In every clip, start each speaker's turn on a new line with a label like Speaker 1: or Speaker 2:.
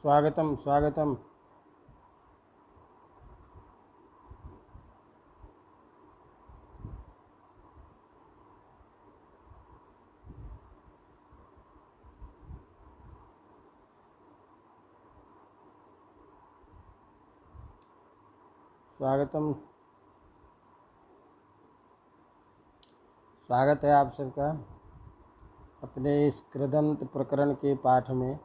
Speaker 1: स्वागतम स्वागतम। स्वागतम, स्वागत है आप सबका अपने इस कृदंत प्रकरण के पाठ में।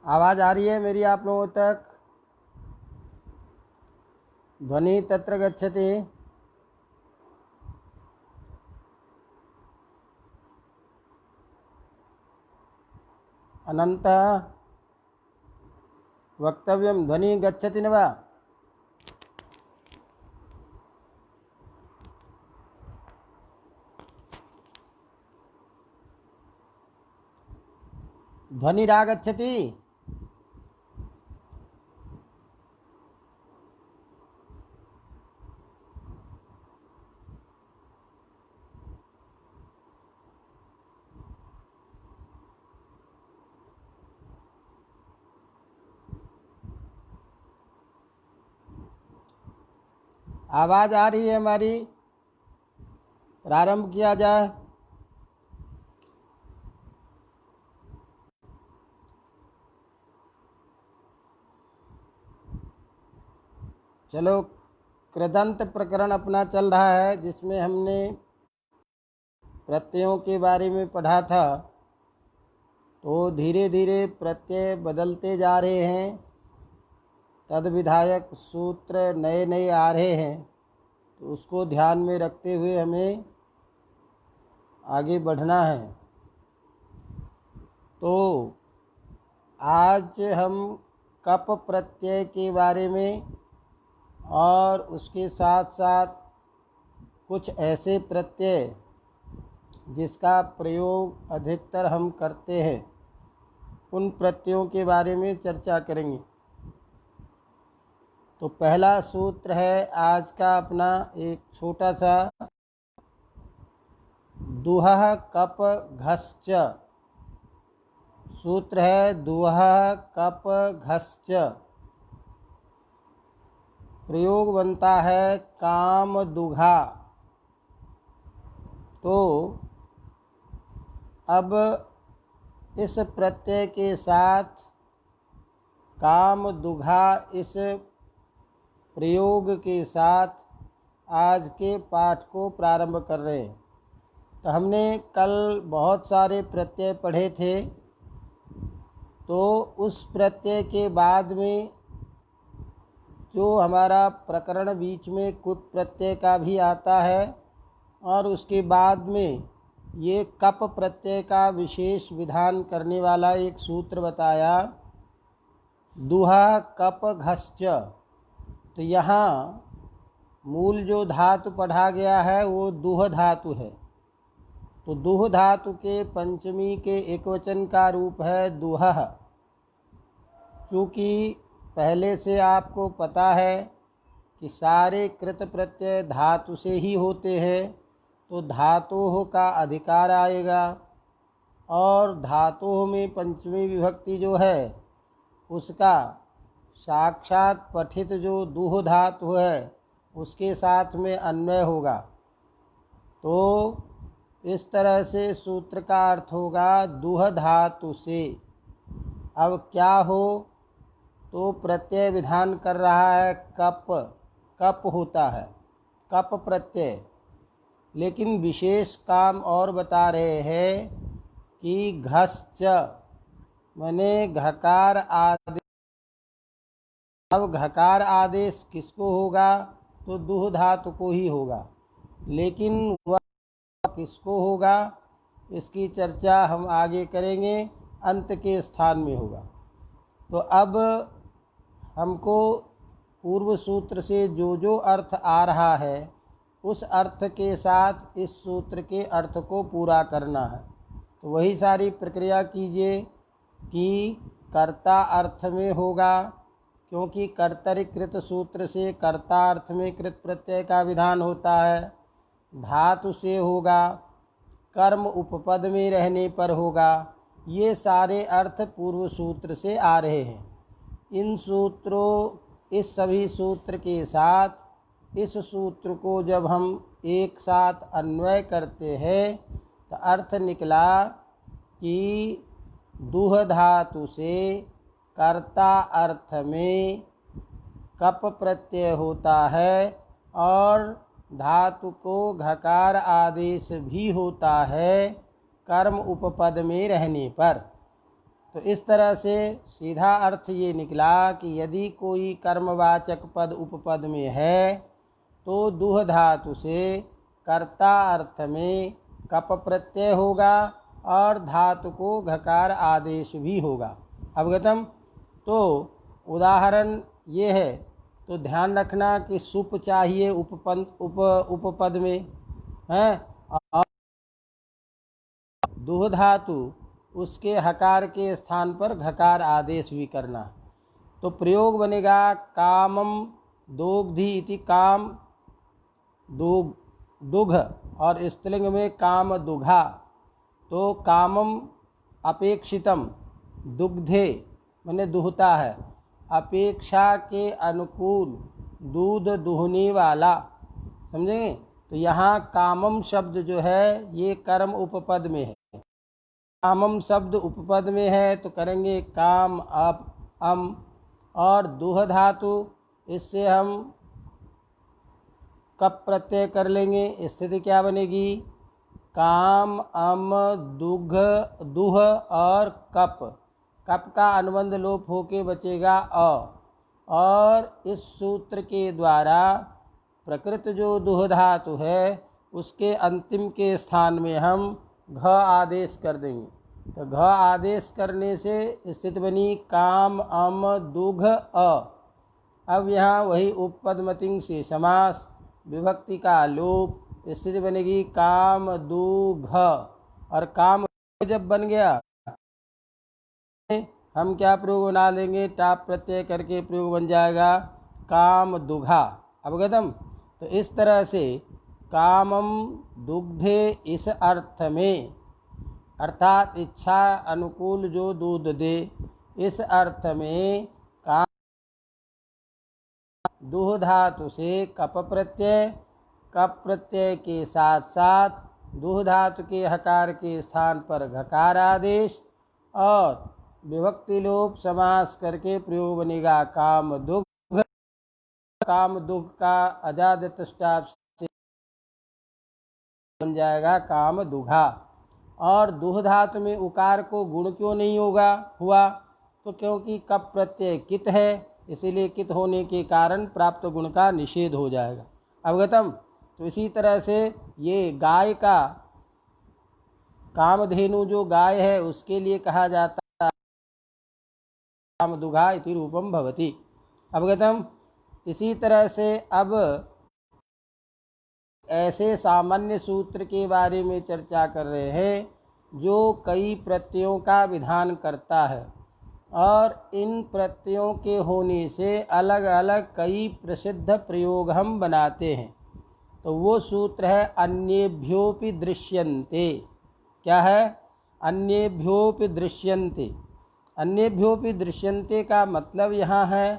Speaker 1: आवाज़ आ रही है मेरी आप लोगों तक? ध्वनि तत्र गच्छति। अनंत वक्तव्यम ध्वनि गच्छति न वा? ध्वनिरागच्छति? आवाज़ आ रही है हमारी? प्रारंभ किया जाए। चलो, कृदंत प्रकरण अपना चल रहा है जिसमें हमने प्रत्ययों के बारे में पढ़ा था। तो धीरे धीरे प्रत्यय बदलते जा रहे हैं, तद विधायक सूत्र नए नए आ रहे हैं। तो उसको ध्यान में रखते हुए हमें आगे बढ़ना है। तो आज हम कप प्रत्यय के बारे में और उसके साथ साथ कुछ ऐसे प्रत्यय जिसका प्रयोग अधिकतर हम करते हैं, उन प्रत्ययों के बारे में चर्चा करेंगे। तो पहला सूत्र है आज का अपना एक छोटा सा, दुहः कप घश्च। सूत्र है दुहः कप घश्च। प्रयोग बनता है काम दुघा। तो अब इस प्रत्यय के साथ काम दुघा इस प्रयोग के साथ आज के पाठ को प्रारंभ कर रहे हैं। तो हमने कल बहुत सारे प्रत्यय पढ़े थे। तो उस प्रत्यय के बाद में जो हमारा प्रकरण बीच में कुट प्रत्यय का भी आता है, और उसके बाद में ये कप प्रत्यय का विशेष विधान करने वाला एक सूत्र बताया, दुहा कप घश्च। तो यहाँ मूल जो धातु पढ़ा गया है वो दुह धातु है। तो दुह धातु के पंचमी के एकवचन का रूप है दुहः। चूँकि पहले से आपको पता है कि सारे कृत प्रत्यय धातु से ही होते हैं, तो धातोः का अधिकार आएगा। और धातोः में पंचमी विभक्ति जो है उसका साक्षात पठित जो दुह धातु है उसके साथ में अन्वय होगा। तो इस तरह से सूत्र का अर्थ होगा दुह धातु से। अब क्या हो, तो प्रत्यय विधान कर रहा है कप। कप होता है कप प्रत्यय, लेकिन विशेष काम और बता रहे हैं कि घश्च माने घकार आदेश। अब घकार आदेश किसको होगा? तो दुह धातु को ही होगा, लेकिन वह किसको होगा इसकी चर्चा हम आगे करेंगे, अंत के स्थान में होगा। तो अब हमको पूर्व सूत्र से जो जो अर्थ आ रहा है उस अर्थ के साथ इस सूत्र के अर्थ को पूरा करना है। तो वही सारी प्रक्रिया कीजिए कि कर्ता अर्थ में होगा, क्योंकि कर्तरिकृत सूत्र से कर्तार्थ में कृत प्रत्यय का विधान होता है, धातु से होगा, कर्म उपपद में रहने पर होगा। ये सारे अर्थ पूर्व सूत्र से आ रहे हैं। इस सभी सूत्र के साथ इस सूत्र को जब हम एक साथ अन्वय करते हैं तो अर्थ निकला कि दुह धातु से कर्ता अर्थ में कप प्रत्यय होता है और धातु को घकार आदेश भी होता है कर्म उपपद में रहने पर। तो इस तरह से सीधा अर्थ ये निकला कि यदि कोई कर्मवाचक पद उपपद में है तो दुह धातु से कर्ता अर्थ में कप प्रत्यय होगा और धातु को घकार आदेश भी होगा। अवगतम। तो उदाहरण ये है, तो ध्यान रखना कि सुप चाहिए उपपद में है और दुह धातु उसके हकार के स्थान पर घकार आदेश भी करना। तो प्रयोग बनेगा कामम दोग्धि इति काम दुघ और स्त्रीलिंग में काम दुघा। तो कामम अपेक्षितम, दुग्धे माने दुहता है, अपेक्षा के अनुकूल दूध दुहने वाला। समझेंगे। तो यहाँ कामम शब्द जो है ये कर्म उपपद में है। कामम शब्द उपपद में है तो करेंगे काम अम और दुह धातु, इससे हम कप प्रत्यय कर लेंगे। स्थिति क्या बनेगी? काम अम दुघ दुह और कप, कप का अनुबंध लोप होके बचेगा अ। और इस सूत्र के द्वारा प्रकृत जो दुह धातु है उसके अंतिम के स्थान में हम घ आदेश कर देंगे। तो घ आदेश करने से स्थिति बनी काम अम दुघ अ। अब यहाँ वही उपपदमतिंग से समास, विभक्ति का लोप, स्थिति बनेगी काम दुघ। और काम जब बन गया हम क्या प्रयोग बना लेंगे? टाप प्रत्यय करके प्रयोग बन जाएगा काम दुघा। अवगतम। तो इस तरह से कामम दुग्धे इस अर्थ में, अर्थात इच्छा अनुकूल जो दूध दे, इस अर्थ में काम दुह धातु से कप प्रत्यय, कप प्रत्यय के साथ साथ दुह धातु के हकार के स्थान पर घकार आदेश और विभक्ति लोप समास करके प्रयोग बनेगा काम दुघ। काम दुघ का अजादित स्टाप से बन जाएगा काम दुघा। और दुह धातु में उकार को गुण क्यों नहीं हुआ? तो क्योंकि कप प्रत्यय कित है, इसीलिए कित होने के कारण प्राप्त गुण का निषेध हो जाएगा। अवगतम। तो इसी तरह से ये गाय का, कामधेनु जो गाय है उसके लिए कहा जाता है काम दुघा इति रूपम भवति। अवगतम। इसी तरह से अब ऐसे सामान्य सूत्र के बारे में चर्चा कर रहे हैं जो कई प्रत्ययों का विधान करता है और इन प्रत्ययों के होने से अलग अलग कई प्रसिद्ध प्रयोग हम बनाते हैं। तो वो सूत्र है अन्येभ्योपि दृश्यन्ते। क्या है? अन्येभ्योपि दृश्यन्ते। अन्येभ्योपि दृश्यन्ते का मतलब यहाँ है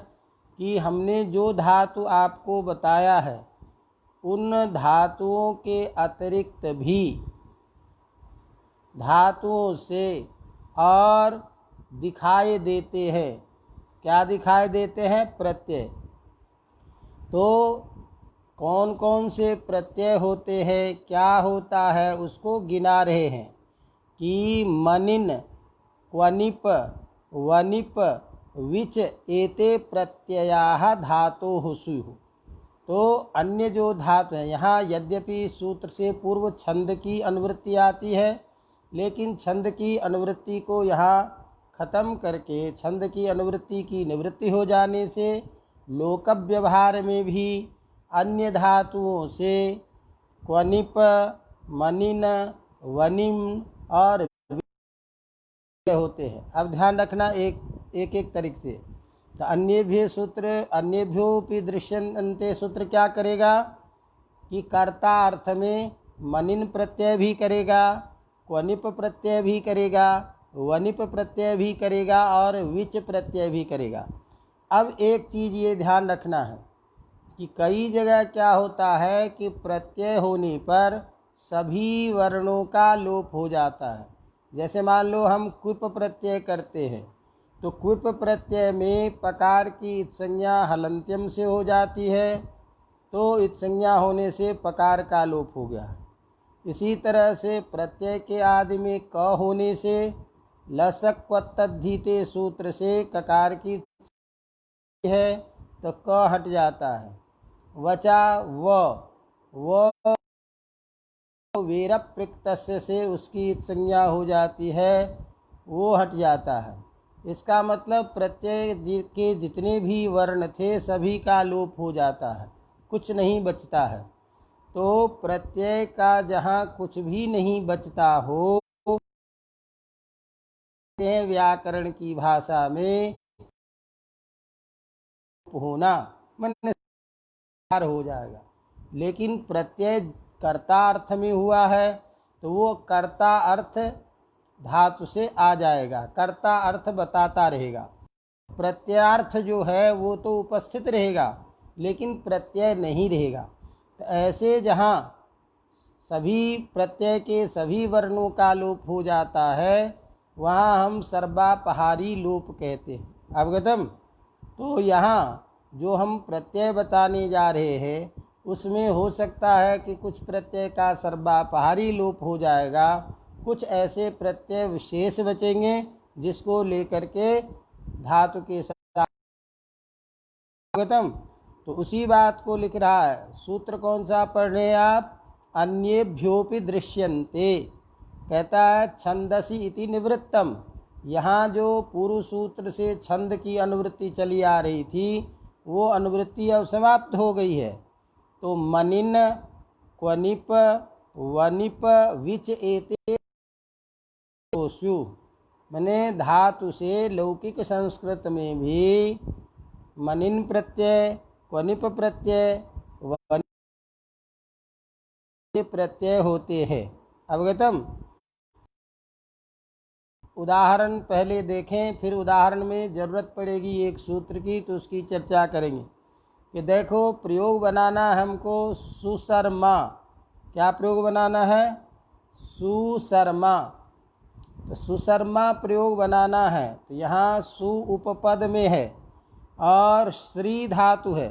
Speaker 1: कि हमने जो धातु आपको बताया है उन धातुओं के अतिरिक्त भी धातुओं से और दिखाई देते हैं। क्या दिखाई देते हैं? प्रत्यय। तो कौन कौन से प्रत्यय होते हैं, क्या होता है, उसको गिना रहे हैं कि मनिन, क्वनिप, वनिप, विच एते प्रत्ययाः धातोः स्युः। तो अन्य जो धातु हैं, यहाँ यद्यपि सूत्र से पूर्व छंद की अनुवृत्ति आती है, लेकिन छंद की अनुवृत्ति को यहाँ ख़त्म करके छंद की अनुवृत्ति की निवृत्ति हो जाने से लोक व्यवहार में भी अन्य धातुओं से क्वनिप, मनिन, वनिम और होते हैं। अब ध्यान रखना एक एक तरीके से। तो अन्येभ्योऽपि दृश्यन्ते सूत्र क्या करेगा कि कर्ता अर्थ में मनिन प्रत्यय भी करेगा, क्वनिप प्रत्यय भी करेगा, वनिप प्रत्यय भी करेगा और विच प्रत्यय भी करेगा। अब एक चीज़ ये ध्यान रखना है कि कई जगह क्या होता है कि प्रत्यय होने पर सभी वर्णों का लोप हो जाता है। जैसे मान लो हम क्विप प्रत्यय करते हैं तो क्विप प्रत्यय में पकार की इत्संज्ञा हलंत्यम से हो जाती है, तो इत्संज्ञा होने से पकार का लोप हो गया। इसी तरह से प्रत्यय के आदि में क होने से लसक क्वत्तद्धीते सूत्र से ककार की है तो क हट जाता है। वचा व वेरप प्रत्यय से उसकी संज्ञा हो जाती है, वो हट जाता है। इसका मतलब प्रत्यय के जितने भी वर्ण थे सभी का लोप हो जाता है, कुछ नहीं बचता है। तो प्रत्यय का जहाँ कुछ भी नहीं बचता हो, व्याकरण की भाषा में होना मन हो जाएगा। लेकिन प्रत्यय कर्ता अर्थ में हुआ है तो वो कर्ता अर्थ धातु से आ जाएगा, कर्ता अर्थ बताता रहेगा। प्रत्ययार्थ जो है वो तो उपस्थित रहेगा लेकिन प्रत्यय नहीं रहेगा। तो ऐसे जहाँ सभी प्रत्यय के सभी वर्णों का लोप हो जाता है वहाँ हम सर्वापहारी लोप कहते हैं। अवगतम? तो यहाँ जो हम प्रत्यय बताने जा रहे हैं उसमें हो सकता है कि कुछ प्रत्यय का सर्वापहारी लोप हो जाएगा, कुछ ऐसे प्रत्यय विशेष बचेंगे जिसको लेकर के धातु के साथ। अवगतम? तो उसी बात को लिख रहा है। सूत्र कौन सा पढ़ रहे हैं आप? अन्येभ्योऽपि दृश्यन्ते। कहता है छंदसि इति निवृत्तम। यहाँ जो पूर्व सूत्र से छंद की अनुवृत्ति चली आ रही थी वो अनुवृत्ति अब समाप्त हो गई है। तो मनिन क्वनिप वनिप विच एते स्यु, मैंने धातु से लौकिक संस्कृत में भी मनिन प्रत्यय, क्वनिप प्रत्यय, वनिप प्रत्यय होते हैं। अवगतम? उदाहरण पहले देखें, फिर उदाहरण में ज़रूरत पड़ेगी एक सूत्र की तो उसकी चर्चा करेंगे। कि देखो प्रयोग बनाना हमको सुशर्मा। क्या प्रयोग बनाना है? सुशर्मा। तो सुशर्मा प्रयोग बनाना है तो यहाँ सु उपपद में है और श्री धातु है।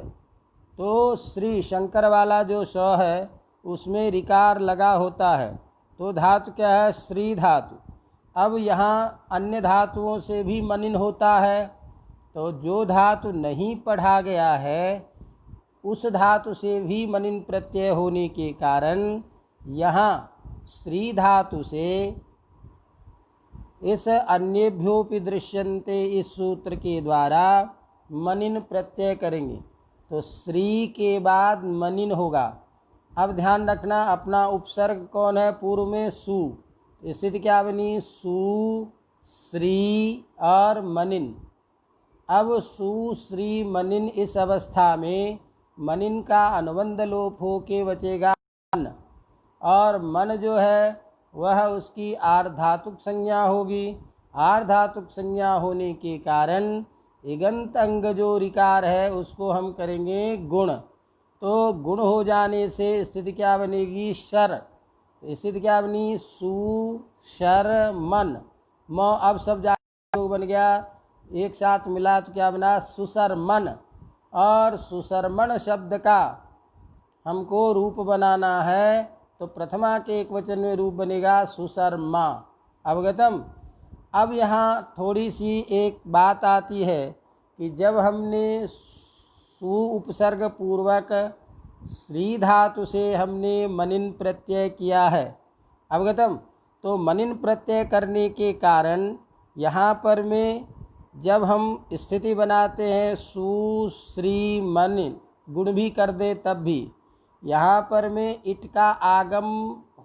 Speaker 1: तो श्री शंकर वाला जो स है उसमें रिकार लगा होता है, तो धातु क्या है? श्री धातु। अब यहाँ अन्य धातुओं से भी मनिन होता है, तो जो धातु नहीं पढ़ा गया है उस धातु से भी मनिन प्रत्यय होने के कारण यहाँ श्री धातु से इस अन्येभ्योऽपि दृश्यन्ते इस सूत्र के द्वारा मनिन प्रत्यय करेंगे। तो श्री के बाद मनिन होगा। अब ध्यान रखना, अपना उपसर्ग कौन है? पूर्व में सु, स्थिति क्या बनी? सु श्री और मनिन। अब सु श्री मनिन, इस अवस्था में मनिन का अनुबंध लोप हो के बचेगा मन, और मन जो है वह उसकी आर्धातुक संज्ञा होगी। आर्धातुक संज्ञा होने के कारण इगंत अंग जो रिकार है उसको हम करेंगे गुण। तो गुण हो जाने से स्थिति क्या बनेगी? शर। तो स्थिति क्या बनी? सु शर मन। म अब सब जाति बन गया, एक साथ मिला तो क्या बना? सुशरमन। और सुशरमन शब्द का हमको रूप बनाना है तो प्रथमा के एक वचन में रूप बनेगा सुशर्मा। अवगतम? अब यहाँ थोड़ी सी एक बात आती है कि जब हमने सु उपसर्ग पूर्वक श्री धातु से हमने मनिन प्रत्यय किया है। अवगतम? तो मनिन प्रत्यय करने के कारण यहाँ पर में जब हम स्थिति बनाते हैं सु श्री मनिन गुण भी कर दे तब भी यहाँ पर में इट का आगम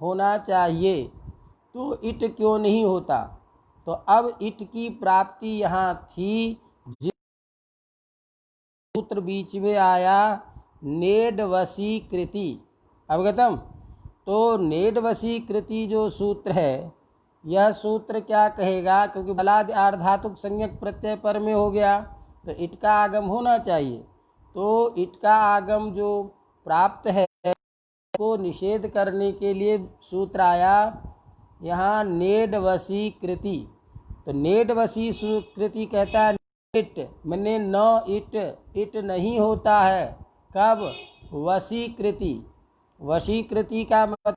Speaker 1: होना चाहिए, तो इट क्यों नहीं होता? तो अब इट की प्राप्ति यहाँ थी सूत्र बीच में आया नेडवशीकृति। अवगतम। तो नेडवशीकृति जो सूत्र है, यह सूत्र क्या कहेगा, क्योंकि बलाद आर्धातुक संज्ञक प्रत्यय पर में हो गया तो इट का आगम होना चाहिए। तो इट का आगम जो प्राप्त है को निषेध करने के लिए सूत्र आया यहाँ नेडवशीकृति। तो नेडवशीकृति कहता है इट मैंने न इट नहीं होता है। कब? वशीकृति। वशीकृति का मतलब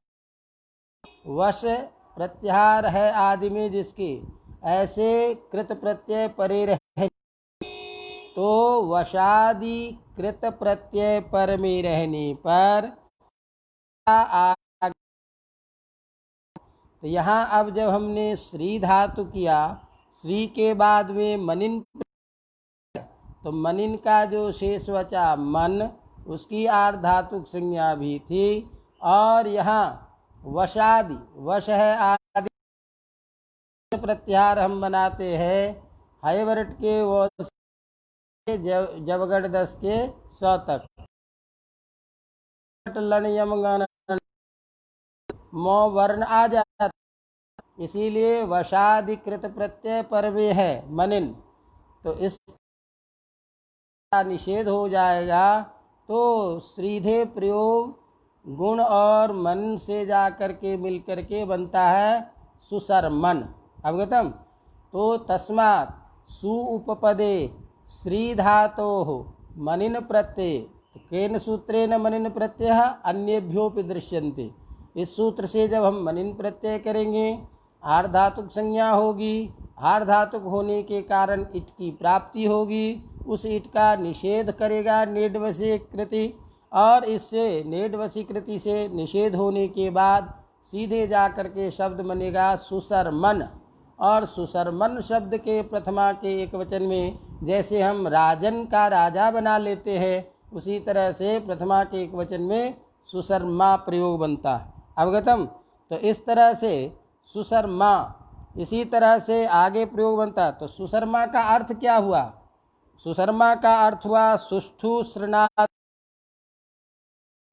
Speaker 1: वश प्रत्याहार है आदि में जिसके, ऐसे कृत प्रत्यय परे रहे, तो वशादि कृत प्रत्यय पर में रहने पर तो यहाँ अब जब हमने श्री धातु किया, श्री के बाद में मनिन, तो मनिन का जो शेष बचा मन, उसकी आर्धातुक संज्ञा भी थी। और यहाँ वशादि, वश है आदि प्रत्याहार हम बनाते हैं हयवरट के वो जबगढ़ 10 के 100 तक। लन यम गण मो वर्ण आ जाता, इसीलिए वशाधिकृत प्रत्यय पर में है मनिन, तो इस निषेध हो जाएगा। तो सीधे प्रयोग गुण और मन से जा कर के मिल कर के बनता है सुसरमन। अवगतम। तो तस्मात् सु उपपदे श्री धातो मनिन प्रत्यय, केन सूत्रेण मनिन प्रत्यय अन्येभ्योपि दृश्यन्ते। इस सूत्र से जब हम मनिन प्रत्यय करेंगे आर्धातुक संज्ञा होगी, आर्धातुक होने के कारण इट की प्राप्ति होगी, उस इट का निषेध करेगा नेडवशीकृति, और इससे नेडवशीकृति से निषेध होने के बाद सीधे जा कर के शब्द बनेगा सुसरमन। और सुसरमन शब्द के प्रथमा के एक वचन में जैसे हम राजन का राजा बना लेते हैं, उसी तरह से प्रथमा के एक वचन में सुसरमा प्रयोग बनता है। अवगतम। तो इस तरह से सुसरमा, इसी तरह से आगे प्रयोग बनता। तो सुसरमा का अर्थ क्या हुआ? सुसरमा का अर्थ हुआ सुष्ठु श्रृणात,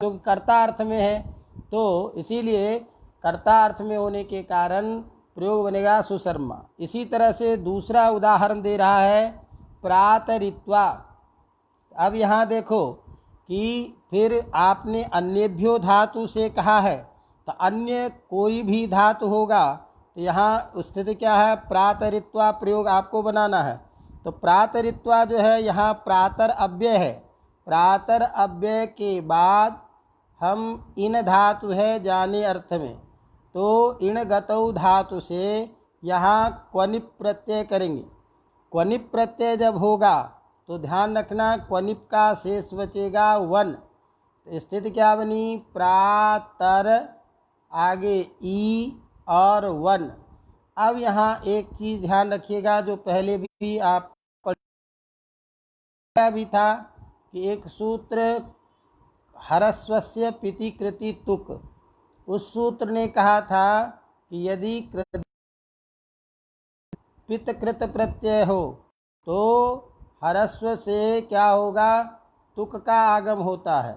Speaker 1: जो कर्ता अर्थ में है, तो इसीलिए कर्ता अर्थ में होने के कारण प्रयोग बनेगा सुसरमा। इसी तरह से दूसरा उदाहरण दे रहा है प्रातरित्वा। अब यहाँ देखो कि फिर आपने अन्यभ्यो धातु से कहा है, तो अन्य कोई भी धातु होगा तो यहाँ स्थिति क्या है? प्रातरित्वा प्रयोग आपको बनाना है। तो प्रातरित्वा जो है यहाँ प्रातर अव्यय है, प्रातर अव्यय के बाद हम इन धातु है जाने अर्थ में, तो इन गतौ धातु से यहाँ क्वनिप प्रत्यय करेंगे। क्वनिप प्रत्यय जब होगा तो ध्यान रखना क्वनिप का शेष बचेगा वन। तो स्थिति क्या बनी? प्रातर आगे ई और वन। अब यहाँ एक चीज़ ध्यान रखिएगा जो पहले भी आप पढ़ा भी था कि एक सूत्र हरस्वस्य पिति कृति तुक, उस सूत्र ने कहा था कि यदि पितकृत प्रत्यय हो तो हरस्व से क्या होगा? तुक का आगम होता है।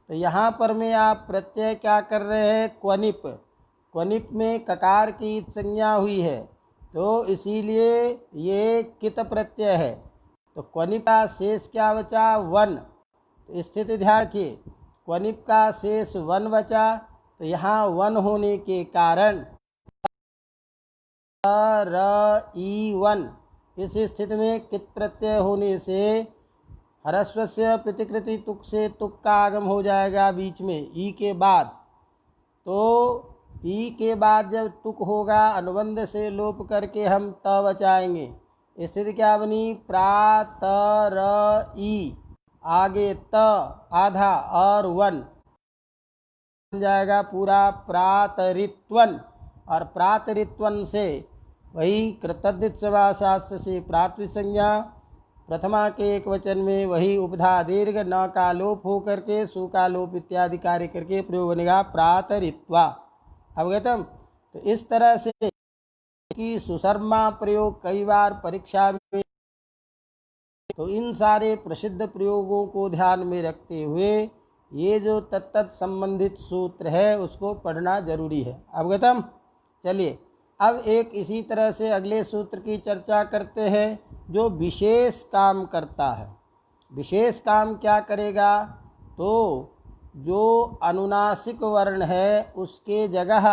Speaker 1: तो यहाँ पर में आप प्रत्यय क्या कर रहे हैं? क्वनिप। क्वनिप में ककार की संज्ञा हुई है, तो इसीलिए ये कित प्रत्यय है। तो क्वनिप का शेष क्या बचा? वन। तो स्थिति ध्यान रखिए, क्वनिप का शेष वन बचा, तो यहाँ वन होने के कारण र ई वन, इस स्थिति में कित प्रत्यय होने से हरस्व से प्रतिकृति तुक से तुक का आगम हो जाएगा बीच में ई के बाद। तो ई के बाद जब तुक होगा अनुबंध से लोप करके हम त बचाएंगे। स्थिति क्या बनी? प्रातर ई, आगे त आधा और वन बन जाएगा पूरा प्रातरित्वन। और प्रातरित्वन से वही कृतद्धित समासास्त्र से प्रातृ संज्ञा, प्रथमा के एक वचन में वही उपधा दीर्घ न का लोप हो करके सु का लोप इत्यादि कार्य करके प्रयोग बनेगा प्रातरित्वा। अवगतम। तो इस तरह से कि सुसरमा प्रयोग कई बार परीक्षा में तो इन सारे प्रसिद्ध प्रयोगों को ध्यान में रखते हुए ये जो तत्त संबंधित सूत्र है उसको पढ़ना जरूरी है। अवगतम। चलिए अब एक इसी तरह से अगले सूत्र की चर्चा करते हैं जो विशेष काम करता है। विशेष काम क्या करेगा? तो जो अनुनासिक वर्ण है उसके जगह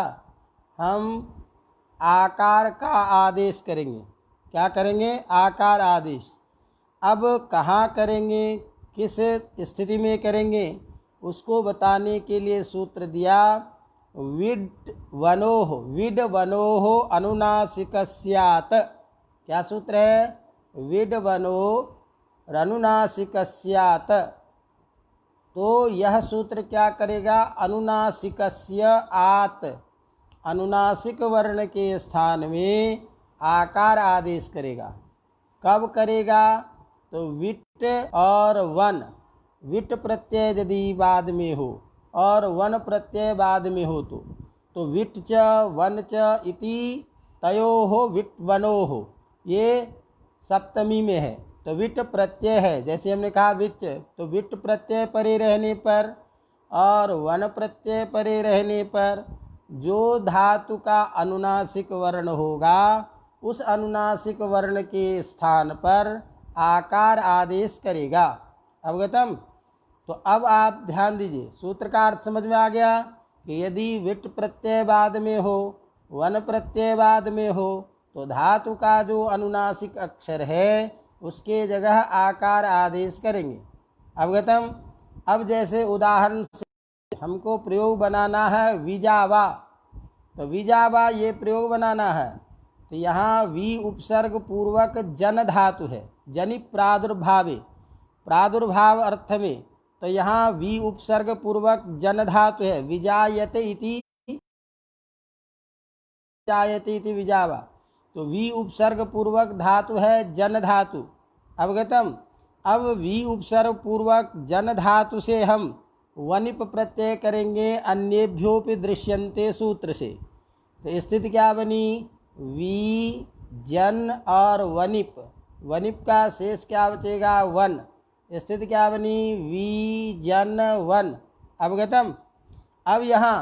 Speaker 1: हम आकार का आदेश करेंगे। क्या करेंगे? आकार आदेश। अब कहाँ करेंगे, किस स्थिति में करेंगे, उसको बताने के लिए सूत्र दिया विड वनोह अनुनासिकस्यात्। क्या सूत्र है? विड वनोह अनुनासिकस्यात्। तो यह सूत्र क्या करेगा? अनुनासिकस्य आत्, अनुनासिक वर्ण के स्थान में आकार आदेश करेगा। कब करेगा? तो विट और वन, विट प्रत्यय यदि बाद में हो और वन प्रत्यय बाद में हो तो विट च वन च इति तयोः विट वनोः, ये सप्तमी में है तो विट प्रत्यय है। जैसे हमने कहा विच, तो विट प्रत्यय परे रहने पर और वन प्रत्यय परे रहने पर जो धातु का अनुनासिक वर्ण होगा उस अनुनासिक वर्ण के स्थान पर आकार आदेश करेगा। अवगतम। तो अब आप ध्यान दीजिए, सूत्र का अर्थ समझ में आ गया कि यदि विट प्रत्यय बाद में हो, वन प्रत्यय बाद में हो, तो धातु का जो अनुनासिक अक्षर है उसके जगह आकार आदेश करेंगे। अवगतम। अब जैसे उदाहरण से हमको प्रयोग बनाना है विजावा, तो विजावा ये प्रयोग बनाना है तो यहाँ वी उपसर्ग पूर्वक जन धातु है, जनि प्रादुर्भावे, प्रादुर्भाव अर्थ में, तो यहाँ वी उपसर्ग पूर्वक जन धातु है। विजायते इति, जायते इति विजावा, तो वी उपसर्ग पूर्वक धातु है जन धातु। अवगतम। अब वी उपसर्ग पूर्वक जन धातु से हम वनिप प्रत्यय करेंगे अन्येभ्योपि दृश्यन्ते सूत्र से। तो स्थिति क्या बनी? वी जन और वनिप, वनिप का शेष क्या बचेगा? वन। स्थिति क्या बनी? वी जन वन। अवगतम। अब यहाँ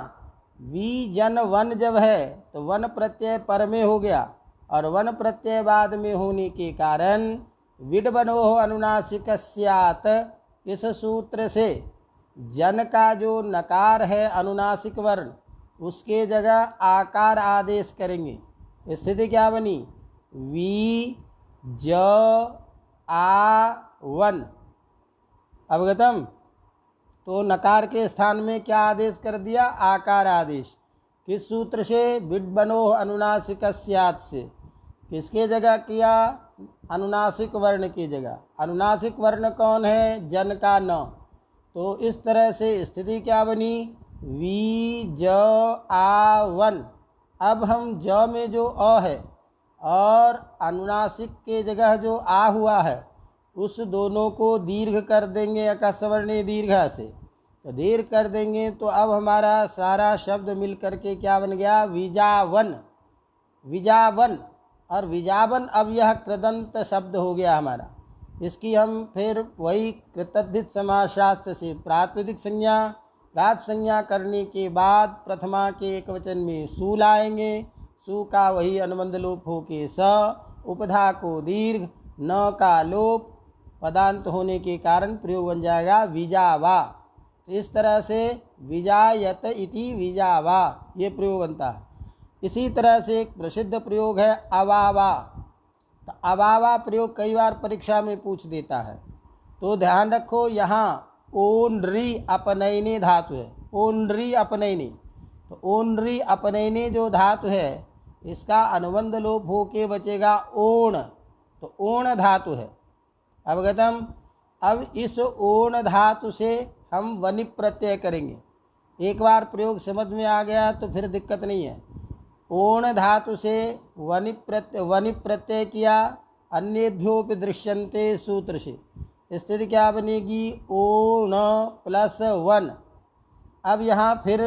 Speaker 1: वी जन वन जब है तो वन प्रत्यय पर में हो गया और वन प्रत्यय बाद में होने के कारण विड वनोह अनुनासिकस्यात्, इस सूत्र से जन का जो नकार है अनुनासिक वर्ण उसके जगह आकार आदेश करेंगे। स्थिति क्या बनी? वी ज आ वन। अवगतम। तो नकार के स्थान में क्या आदेश कर दिया? आकार आदेश। किस सूत्र से? विड वनोह अनुनासिकस्यात् से। किसके जगह किया? अनुनासिक वर्ण की जगह। अनुनासिक वर्ण कौन है? जन का न। तो इस तरह से स्थिति क्या बनी? वी ज आ वन। अब हम ज में जो अ है और अनुनासिक के जगह जो आ हुआ है उस दोनों को दीर्घ कर देंगे अकस्वर्णीय दीर्घ से। तो दीर्घ कर देंगे तो अब हमारा सारा शब्द मिल करके क्या बन गया? विजावन। विजावन और विजावन, अब यह कृदंत शब्द हो गया हमारा। इसकी हम फिर वही कृतद्धित समासशास्त्र से प्रातिपदिक संज्ञा घात संज्ञा करने के बाद प्रथमा के एक वचन में सु लाएंगे। सु का वही अनुबंध लोप हो के स, उपधा को दीर्घ, न का लोप, पदांत होने के कारण प्रयोग बन जाएगा विजावा। तो इस तरह से विजायत इति विजावा ये प्रयोग बनता है। इसी तरह से एक प्रसिद्ध प्रयोग है अवावा। तो अवावा प्रयोग कई बार परीक्षा में पूछ देता है, तो ध्यान रखो यहाँ ओनरी अपनयने धातु है। ओनरी अपनयने, तो ओनरी अपनयने जो धातु है इसका अनुबंध लोप हो के बचेगा ओण, तो ओण धातु है। अवगतम। अब इस ओण धातु से हम वनिप प्रत्यय करेंगे। एक बार प्रयोग समझ में आ गया तो फिर दिक्कत नहीं है। ओण धातु से वनिप प्रत्यय किया अन्येभ्योपि दृश्यन्ते सूत्र से। स्थिति क्या बनेगी? ओण प्लस वन। अब यहाँ फिर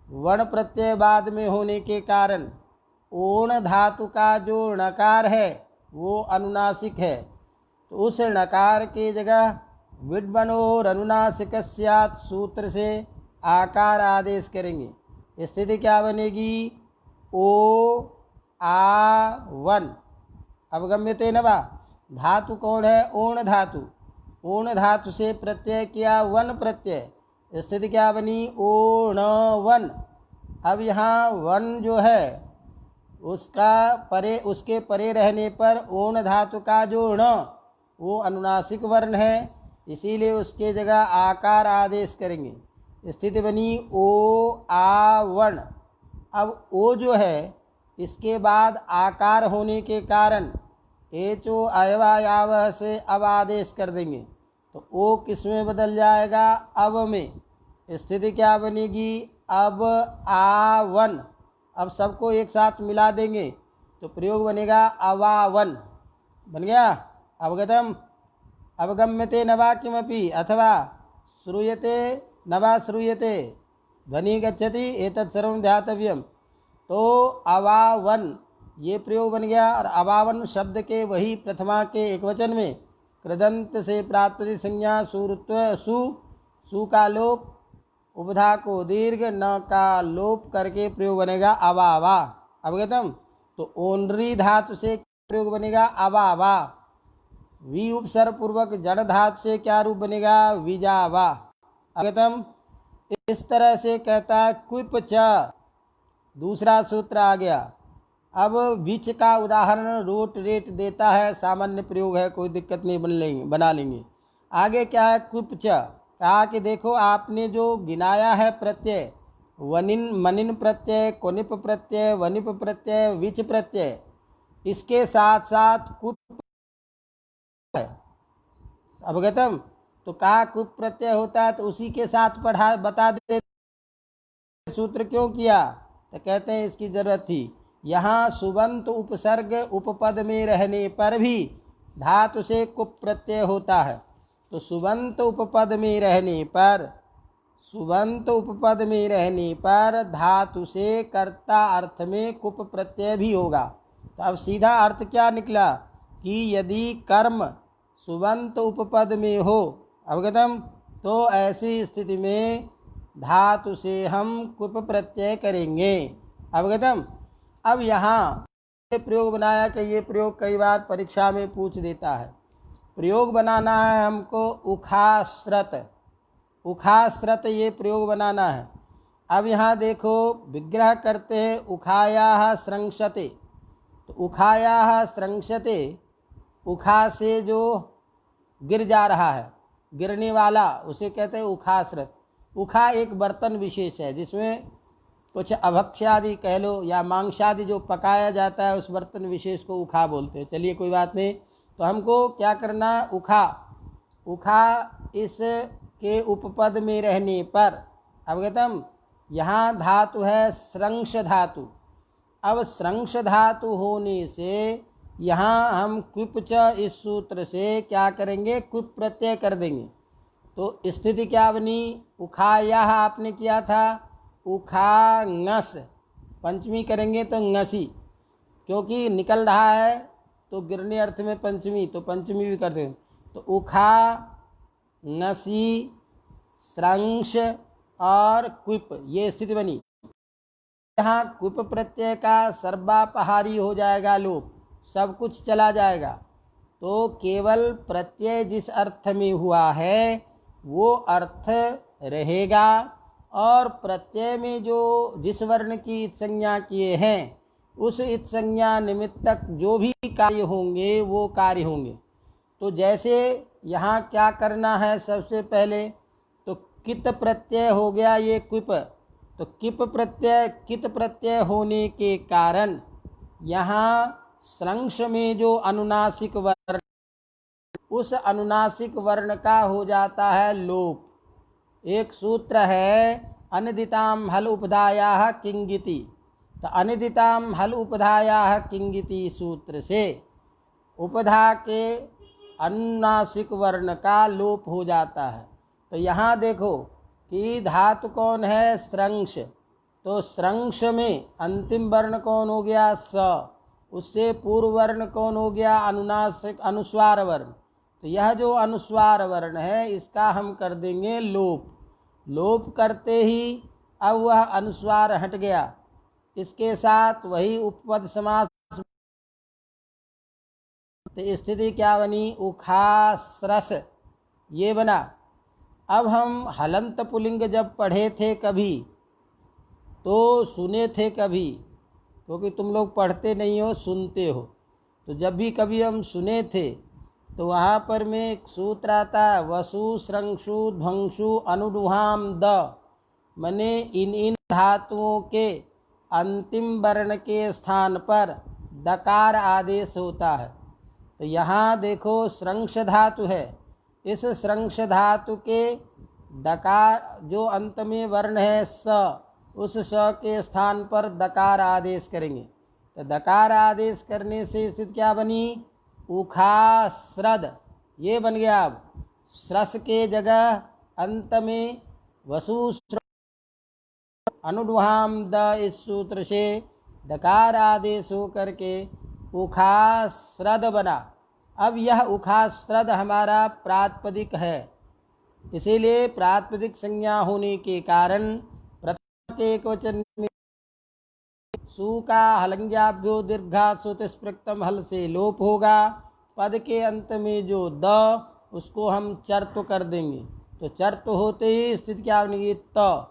Speaker 1: वर्ण प्रत्यय बाद में होने के कारण ओण धातु का जो णकार है वो अनुनासिक है, तो उस णकार की जगह विड्बनोर अनुनासिक स्यात् सूत्र से आकार आदेश करेंगे। स्थिति क्या बनेगी? ओ आ वन। अवगम्यते न वा? धातु कौन है? ओण धातु। ओण धातु से प्रत्यय किया वन प्रत्यय, स्थिति क्या बनी? ओण वन। अब यहाँ वन जो है उसका परे, उसके परे रहने पर ओण धातु का जो ण वो अनुनासिक वर्ण है, इसीलिए उसके जगह आकार आदेश करेंगे। स्थिति बनी ओ आ वर्ण। अब ओ जो है इसके बाद आकार होने के कारण एचो अयवायावह से अब आदेश कर देंगे, तो ओ किस में बदल जाएगा? अब में। स्थिति क्या बनेगी? अब आवन। अब सबको एक साथ मिला देंगे तो प्रयोग बनेगा अवावन। बन गया? अवगतम? अवगम्यते न वा किमपि? अथवा श्रूयते न वा श्रूयते? ध्वनि गच्छति एतत् सर्वं ध्यातव्यम। तो अवावन ये प्रयोग बन गया। और अवावन शब्द के वही प्रथमा के एकवचन में कृदंत से प्रातिपदिक संज्ञा सुरुत्व सु का लोप, उपधा को दीर्घ, न का लोप करके प्रयोग बनेगा अवावा। अवगतम? तो ओनरी धातु से प्रयोग बनेगा अवावा। वी उपसर्ग पूर्वक जड़ धातु से क्या रूप बनेगा? विजावा। अवगतम? इस तरह से कहता है क्विप च। दूसरा सूत्र आ गया। अब विच का उदाहरण रोट रेट देता है, सामान्य प्रयोग है, कोई दिक्कत नहीं, बना लेंगे। आगे क्या है? क्विप च। कहा कि देखो आपने जो गिनाया है प्रत्यय, वनिन मनिन प्रत्यय, कोनिप प्रत्यय, वनिप प्रत्यय, विच प्रत्यय, इसके साथ साथ कुप है। अवगतम? तो कहा कुप प्रत्यय होता है तो उसी के साथ पढ़ा बता दे। सूत्र क्यों किया? तो कहते हैं इसकी जरूरत थी। यहाँ सुबंत उपसर्ग उपपद में रहने पर भी धातु से कुप प्रत्यय होता है। तो सुबंत उपपद में रहने पर धातु से कर्ता अर्थ में कुप प्रत्यय भी होगा। तो अब सीधा अर्थ क्या निकला कि यदि कर्म सुबंत उपपद में हो, अवगतम, तो ऐसी स्थिति में धातु से हम कुप प्रत्यय करेंगे। अवगतम? अब यहाँ प्रयोग बनाया कि ये प्रयोग कई बार परीक्षा में पूछ देता है। प्रयोग बनाना है हमको उखाश्रत। उखाश्रत ये प्रयोग बनाना है। अब यहाँ देखो विग्रह करते हैं उखायाः स्रंशते। तो उखायाः स्रंशते, उखा से जो गिर जा रहा है, गिरने वाला, उसे कहते हैं उखाश्रत। उखा एक बर्तन विशेष है जिसमें कुछ अभक्ष्यादि कह लो या मांसादि जो पकाया जाता है, उस बर्तन विशेष को उखा बोलते हैं। चलिए कोई बात नहीं। तो हमको क्या करना है? उखा इस के उपपद में रहने पर, अवगतम, यहाँ धातु है स्रंश धातु। अब स्रंश धातु होने से यहाँ हम क्विप च इस सूत्र से क्या करेंगे? क्विप प्रत्यय कर देंगे। तो स्थिति क्या बनी? उखायाः आपने किया था, उखा ngस, पंचमी करेंगे तो ngसी, क्योंकि निकल रहा है तो गिरने अर्थ में पंचमी, तो पंचमी भी कर देंगे। तो उखा, ngसी, स्रंश और क्विप, ये स्थिति बनी। यहाँ क्विप प्रत्यय का सर्वापहारी हो जाएगा लोप, सब कुछ चला जाएगा। तो केवल प्रत्यय जिस अर्थ में हुआ है वो अर्थ रहेगा, और प्रत्यय में जो जिस वर्ण की इत संज्ञा किए हैं उस इत संज्ञा निमित्तक जो भी कार्य होंगे वो कार्य होंगे। तो जैसे यहाँ क्या करना है? सबसे पहले तो कित प्रत्यय हो गया ये क्विप। तो कित प्रत्यय होने के कारण यहाँ स्रंश में जो अनुनासिक वर्ण, उस अनुनासिक वर्ण का हो जाता है लोप। एक सूत्र है अनिदिताम हल उपधायाः किंगिति। तो अनिदिताम हल उपधायाः किंगिति सूत्र से उपधा के अनुनासिक वर्ण का लोप हो जाता है। तो यहाँ देखो कि धातु कौन है? स्रंश। तो स्रंश में अंतिम वर्ण कौन हो गया? स। उससे पूर्व वर्ण कौन हो गया? अनुनासिक अनुस्वार वर्ण। तो यह जो अनुस्वार वर्ण है इसका हम कर देंगे लोप। लोप करते ही अब वह अनुस्वार हट गया। इसके साथ वही उपपद समास, तो स्थिति क्या बनी, उखास्रस, ये बना। अब हम हलंत पुल्लिंग जब पढ़े थे कभी, तो सुने थे कभी, क्योंकि तुम लोग पढ़ते नहीं हो, सुनते हो, तो जब भी कभी हम सुने थे तो वहाँ पर में एक सूत्र आता है, वसु स्रंशु ध्वंसु अनुडुहाम द, मने इन धातुओं के अंतिम वर्ण के स्थान पर दकार आदेश होता है। तो यहाँ देखो स्रंश धातु है, इस स्रंश धातु के दकार जो अंत में वर्ण है स, उस स के स्थान पर दकार आदेश करेंगे। तो दकार आदेश करने से स्थिति क्या बनी, उखास्रद, ये बन गया। अब स्रस के जगह अंत में वसु अनुडुहाम द, इस सूत्र से दकार आदेश हो करके उखास्रद बना। अब यह उखास्रद हमारा प्रातिपदिक है, इसीलिए प्रातिपदिक संज्ञा होने के कारण प्रथम के एकवचन में सु का हलंग्याभ्यो दीर्घा सुतिस्पृक्तम हल से लोप होगा। पद के अंत में जो द, उसको हम चर्त्व कर देंगे। तो चर्त्व होते ही स्थिति क्या बनेगी, त,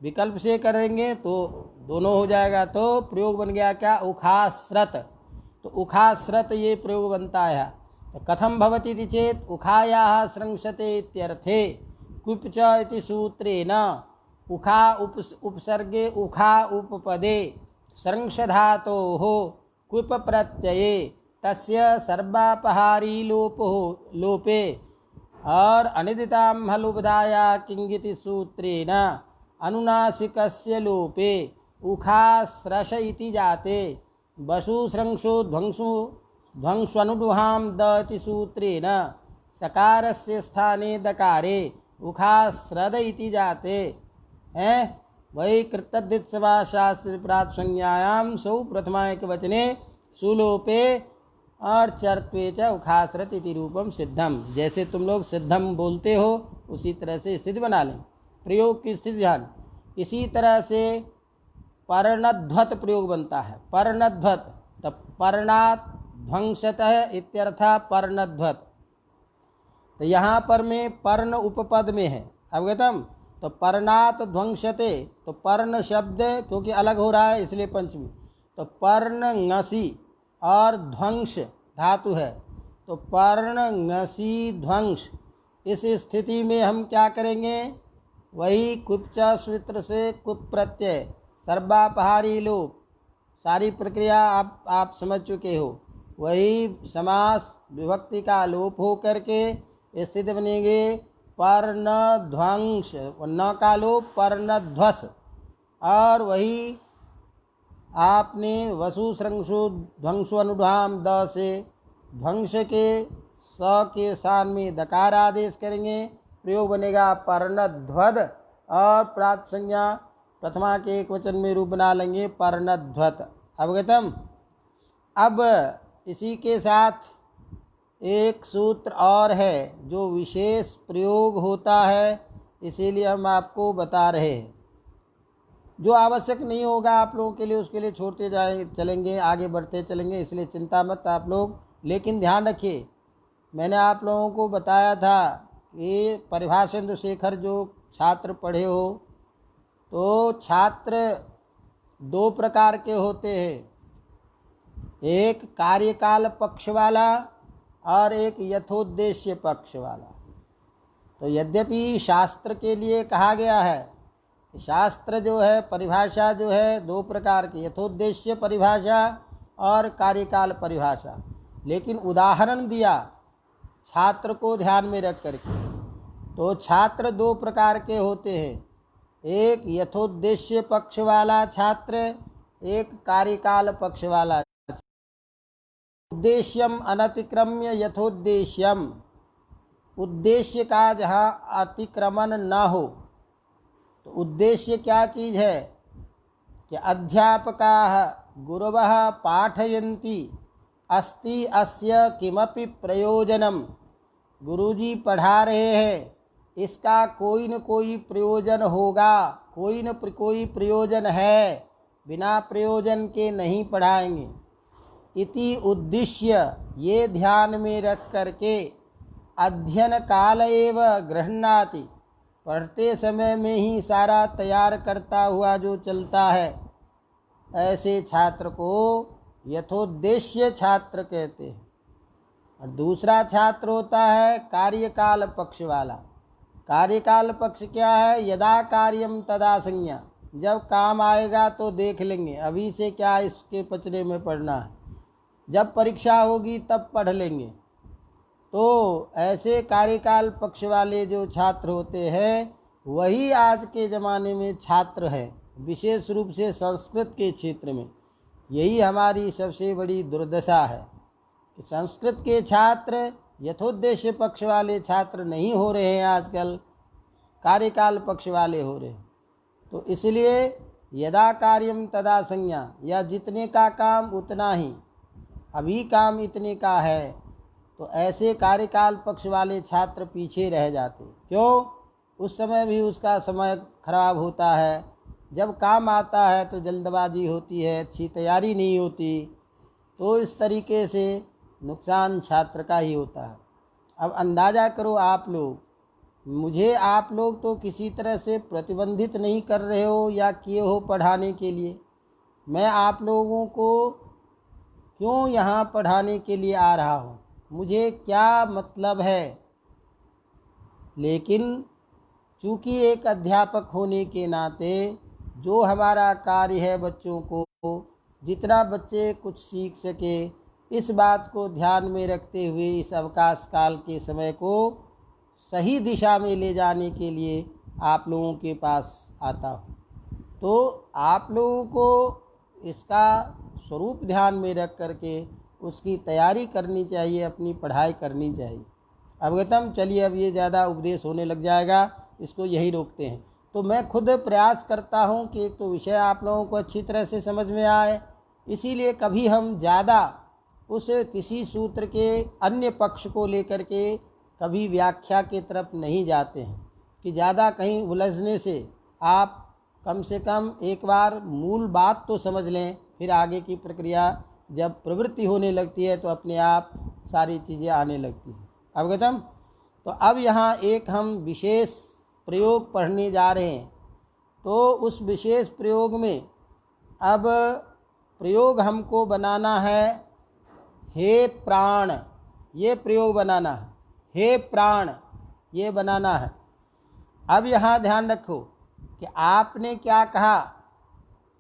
Speaker 1: विकल्प से करेंगे तो दोनों हो जाएगा। तो प्रयोग बन गया क्या, उखास्रत। तो उखास्रत ये प्रयोग बनता है। तो कथम भवति इति चेत उखायाः स्रंशते इत्यर्थे कुप च इति सूत्रेण उखा उपसर्गे उखा उपपदे स्रंश धातोः कुप प्रत्यये तस्य सर्वापहारी लोपे और अनिदितां हल उपधाया किंगिति सूत्रेण अनुनासिकस्य लोपे उखास्रश इति जाते वसु स्रंशो ध्वंस्वनुडुहां द इति सूत्रेण सकारस्य स्थाने दकारे उखास्रद इति जाते हैं। वही कृतद्धित समासशास्त्र प्रात संज्ञायाम सौ प्रथमा एक वचने सुलोपे और चर्त्वे च उखास्रत इति रूपम सिद्धम। जैसे तुम लोग सिद्धम बोलते हो उसी तरह से स्थिति बना लें। प्रयोग की स्थिति ध्यान। इसी तरह से पर्णध्वत प्रयोग बनता है। पर्णध्वत, तो पर्णात् ध्वंसतः इत्यर्था पर्णध्वत। तो यहाँ पर में पर्ण उपपद में है, अवगतम। तो पर्णात् ध्वंसते, तो पर्ण शब्द क्योंकि अलग हो रहा है इसलिए पंचमी। तो पर्ण ngसी और ध्वंस धातु है, तो पर्ण ngसी ध्वंस। इस स्थिति में हम क्या करेंगे, वही कुपचा सूत्र से कुप प्रत्यय सर्वापहारी लोप, सारी प्रक्रिया आप समझ चुके हो। वही समास विभक्ति का लोप हो करके स्थिति बनेंगे पर्ण ध्वंस, न का लोप पर्ण ध्वस। और वही आपने वसु स्रंसु ध्वंसु अनुधाम द से ध्वंस के स के स्थान में दकार आदेश करेंगे, प्रयोग बनेगा पर्णध्वद। और प्रात संज्ञा प्रथमा के एक वचन में रूप बना लेंगे पर्णध्वत, अवगतम। अब इसी के साथ एक सूत्र और है जो विशेष प्रयोग होता है, इसीलिए हम आपको बता रहे हैं। जो आवश्यक नहीं होगा आप लोगों के लिए उसके लिए छोड़ते चलेंगे, आगे बढ़ते चलेंगे, इसलिए चिंता मत आप लोग। लेकिन ध्यान रखिए, मैंने आप लोगों को बताया था कि परिभाषेंद्र शेखर जो छात्र पढ़े हो, तो छात्र दो प्रकार के होते हैं, एक कार्यकाल पक्ष वाला और एक यथोद्देश्य पक्ष वाला। तो यद्यपि शास्त्र के लिए कहा गया है, शास्त्र जो है परिभाषा जो है दो प्रकार की, यथोद्देश्य परिभाषा और कार्यकाल परिभाषा, लेकिन उदाहरण दिया छात्र को ध्यान में रख करके। तो छात्र दो प्रकार के होते हैं, एक यथोद्देश्य पक्ष वाला छात्र, एक कार्यकाल पक्ष वाला। उद्देश्यम अनतिक्रम्य यथोद्देश्यम, उद्देश्य का जहाँ अतिक्रमण न हो। तो उद्देश्य क्या चीज़ है कि अध्यापकाः गुरुजी पढ़ा रहे हैं, इसका कोई न कोई प्रयोजन होगा, कोई न कोई प्रयोजन है, बिना प्रयोजन के नहीं पढ़ाएंगे। इति उद्देश्य ये ध्यान में रख करके अध्ययन काल एव गृह्णाति, पढ़ते समय में ही सारा तैयार करता हुआ जो चलता है, ऐसे छात्र को यथोद्देश्य छात्र कहते हैं। और दूसरा छात्र होता है कार्यकाल पक्ष वाला। कार्यकाल पक्ष क्या है? यदा कार्यम तदा संज्ञा, जब काम आएगा तो देख लेंगे, अभी से क्या इसके पचने में पढ़ना है, जब परीक्षा होगी तब पढ़ लेंगे। तो ऐसे कार्यकाल पक्ष वाले जो छात्र होते हैं वही आज के ज़माने में छात्र है, विशेष रूप से संस्कृत के क्षेत्र में। यही हमारी सबसे बड़ी दुर्दशा है कि संस्कृत के छात्र यथोद्देश्य पक्ष वाले छात्र नहीं हो रहे हैं, आजकल कार्यकाल पक्ष वाले हो रहे हैं। तो इसलिए यदा कार्यम तदा संज्ञा, या जितने का काम उतना ही, अभी काम इतने का है, तो ऐसे कार्यकाल पक्ष वाले छात्र पीछे रह जाते। क्यों? उस समय भी उसका समय खराब होता है, जब काम आता है तो जल्दबाजी होती है, अच्छी तैयारी नहीं होती, तो इस तरीके से नुकसान छात्र का ही होता है। अब अंदाज़ा करो आप लोग, मुझे आप लोग तो किसी तरह से प्रतिबंधित नहीं कर रहे हो या किए हो पढ़ाने के लिए, मैं आप लोगों को क्यों यहाँ पढ़ाने के लिए आ रहा हूँ, मुझे क्या मतलब है। लेकिन चूँकि एक अध्यापक होने के नाते जो हमारा कार्य है, बच्चों को जितना बच्चे कुछ सीख सके, इस बात को ध्यान में रखते हुए इस अवकाश काल के समय को सही दिशा में ले जाने के लिए आप लोगों के पास आता हूँ। तो आप लोगों को इसका स्वरूप ध्यान में रख करके उसकी तैयारी करनी चाहिए, अपनी पढ़ाई करनी चाहिए। अवगतम? चलिए, अब ये ज़्यादा उपदेश होने लग जाएगा, इसको यही रोकते हैं। तो मैं खुद प्रयास करता हूँ कि एक तो विषय आप लोगों को अच्छी तरह से समझ में आए, इसीलिए कभी हम ज़्यादा उस किसी सूत्र के अन्य पक्ष को लेकर के कभी व्याख्या की तरफ नहीं जाते हैं कि ज़्यादा कहीं उलझने से आप कम से कम एक बार मूल बात तो समझ लें, फिर आगे की प्रक्रिया जब प्रवृत्ति होने लगती है तो अपने आप सारी चीज़ें आने लगती हैं। अवगतम? तो अब यहाँ एक हम विशेष प्रयोग पढ़ने जा रहे हैं। तो उस विशेष प्रयोग में अब प्रयोग हमको बनाना है, हे प्राण, ये प्रयोग बनाना है, हे प्राण, ये बनाना है। अब यहाँ ध्यान रखो कि आपने क्या कहा